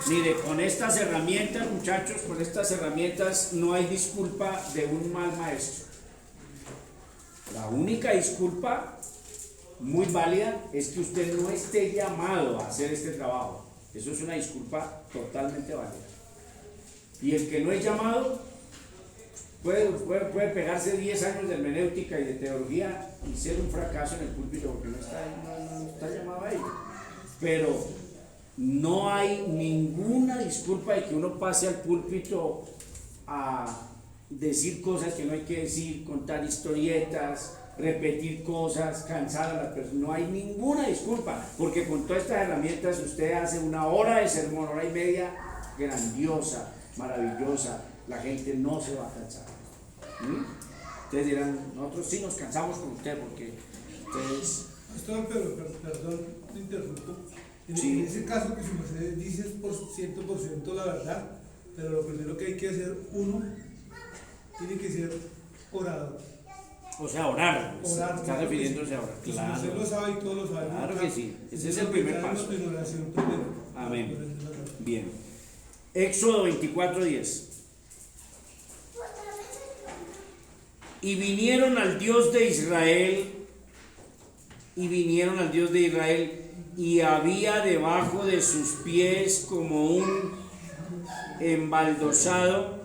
Mire, con estas herramientas, muchachos, con estas herramientas no hay disculpa de un mal maestro. La única disculpa muy válida es que usted no esté llamado a hacer este trabajo. Eso es una disculpa totalmente válida. Y el que no es llamado puede pegarse 10 años de hermenéutica y de teología y ser un fracaso en el púlpito porque no está llamado a ello. Pero no hay ninguna disculpa de que uno pase al púlpito a decir cosas que no hay que decir, contar historietas, repetir cosas, cansar a las personas. No hay ninguna disculpa, porque con todas estas herramientas usted hace una hora de sermón, hora y media, grandiosa, maravillosa. La gente no se va a cansar. Ustedes dirán, nosotros sí nos cansamos con usted porque ustedes... Pastor, pero perdón, me interrumpo. Sí. En ese caso que su merced dice es por 100% la verdad, pero lo primero que hay que hacer uno tiene que ser orador. O sea, orar. Orar, Está refiriéndose a orar. Si Claro. usted lo sabe y todos lo saben. Claro que sí. Ese es el primer paso. En oración primero. Amén. Bien. Éxodo 24:10. Y vinieron al Dios de Israel, y había debajo de sus pies como un embaldosado.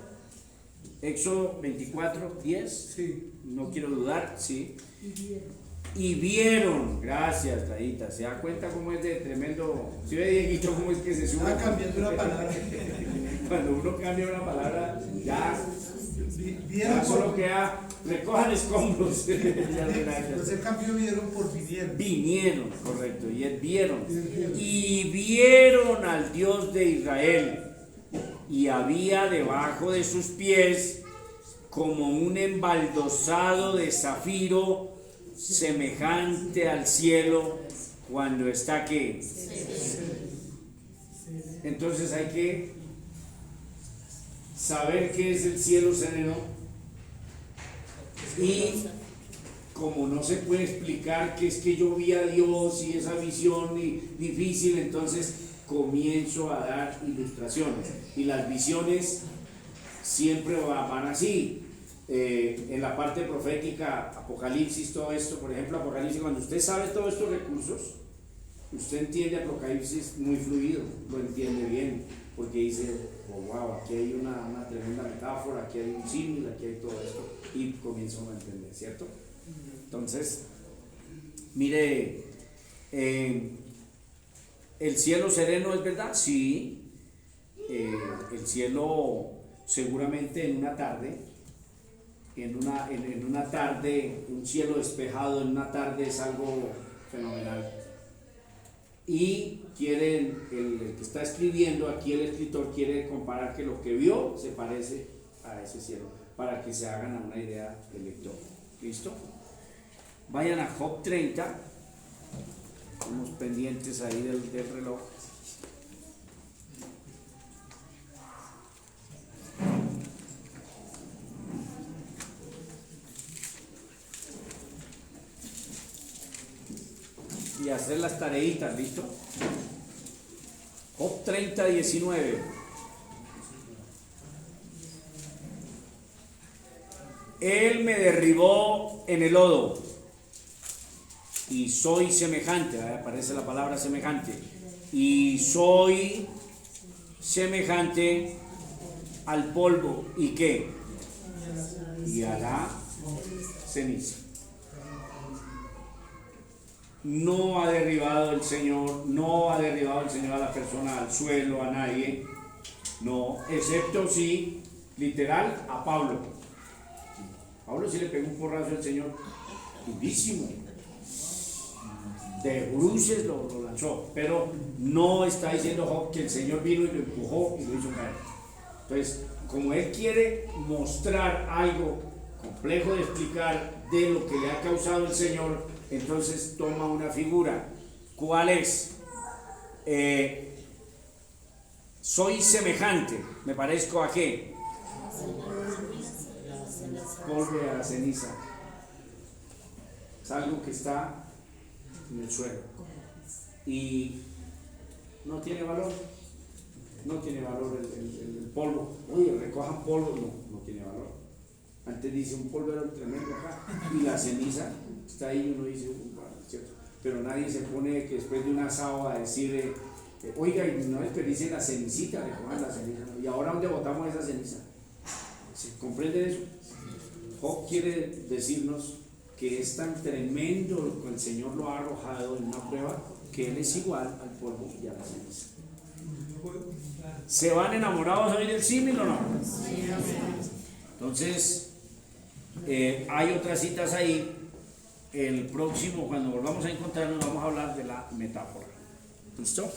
Éxodo 24:10. Sí. No quiero dudar, sí. Y vieron, gracias, Tadita, se da cuenta cómo es de tremendo. ¿Sí ve, Dieguito, cómo es que se sube? Cambiando una palabra. Cuando uno cambia una palabra, ya Vieron solo queda, recojan escombros. Entonces cambio vieron por vinieron. Vinieron, correcto, y es vieron. Y vieron al Dios de Israel, y había debajo de sus pies como un embaldosado de zafiro, semejante al cielo cuando está ¿qué? Entonces hay que saber qué es el cielo sereno y como no se puede explicar que es que yo vi a Dios y esa visión difícil, entonces comienzo a dar ilustraciones. Y las visiones siempre van así. En la parte profética, Apocalipsis, todo esto, por ejemplo, Apocalipsis, cuando usted sabe todos estos recursos, usted entiende Apocalipsis muy fluido, lo entiende bien, porque dice, oh, wow, aquí hay una tremenda metáfora, aquí hay un símil, aquí hay todo esto, y comienza uno a entender, ¿cierto? Entonces, mire, ¿el cielo sereno es verdad? Sí, el cielo seguramente en una tarde, en una tarde, un cielo despejado en una tarde es algo fenomenal. Y quieren, el que está escribiendo aquí, el escritor quiere comparar que lo que vio se parece a ese cielo, para que se hagan a una idea del lector. ¿Listo? Vayan a Job 30, estamos pendientes ahí del reloj. Y hacer las tareitas, ¿listo? Job 30, 19. Él me derribó en el lodo y soy semejante, aparece la palabra semejante, y soy semejante al polvo. ¿Y qué? Y a la ceniza. No ha derribado el Señor a la persona al suelo, a nadie, no, excepto sí, literal, a Pablo. Pablo sí le pegó un porrazo al Señor, durísimo, de bruces lo lanzó, pero no está diciendo Job que el Señor vino y lo empujó y lo hizo caer. Entonces, como él quiere mostrar algo complejo de explicar de lo que le ha causado el Señor, entonces toma una figura. ¿Cuál es? Soy semejante. ¿Me parezco a qué? Polvo a la ceniza. Es algo que está en el suelo y no tiene valor. No tiene valor el polvo. Oye, recojan polvo. No tiene valor. Antes dice un polvo era un tremendo acá, y la ceniza está ahí, uno dice, ¿cierto? Pero nadie se pone que después de un asado a decir, oiga, y no desperdicien la cenicita, recojan la ceniza, ¿no? ¿Y ahora dónde botamos esa ceniza? ¿Se comprende eso? Job quiere decirnos que es tan tremendo lo que el Señor lo ha arrojado en una prueba, que Él es igual al polvo y a la ceniza. ¿Se van enamorados hoy del símil o no? Entonces, hay otras citas ahí. El próximo, cuando volvamos a encontrarnos, vamos a hablar de la metáfora. ¿Listo?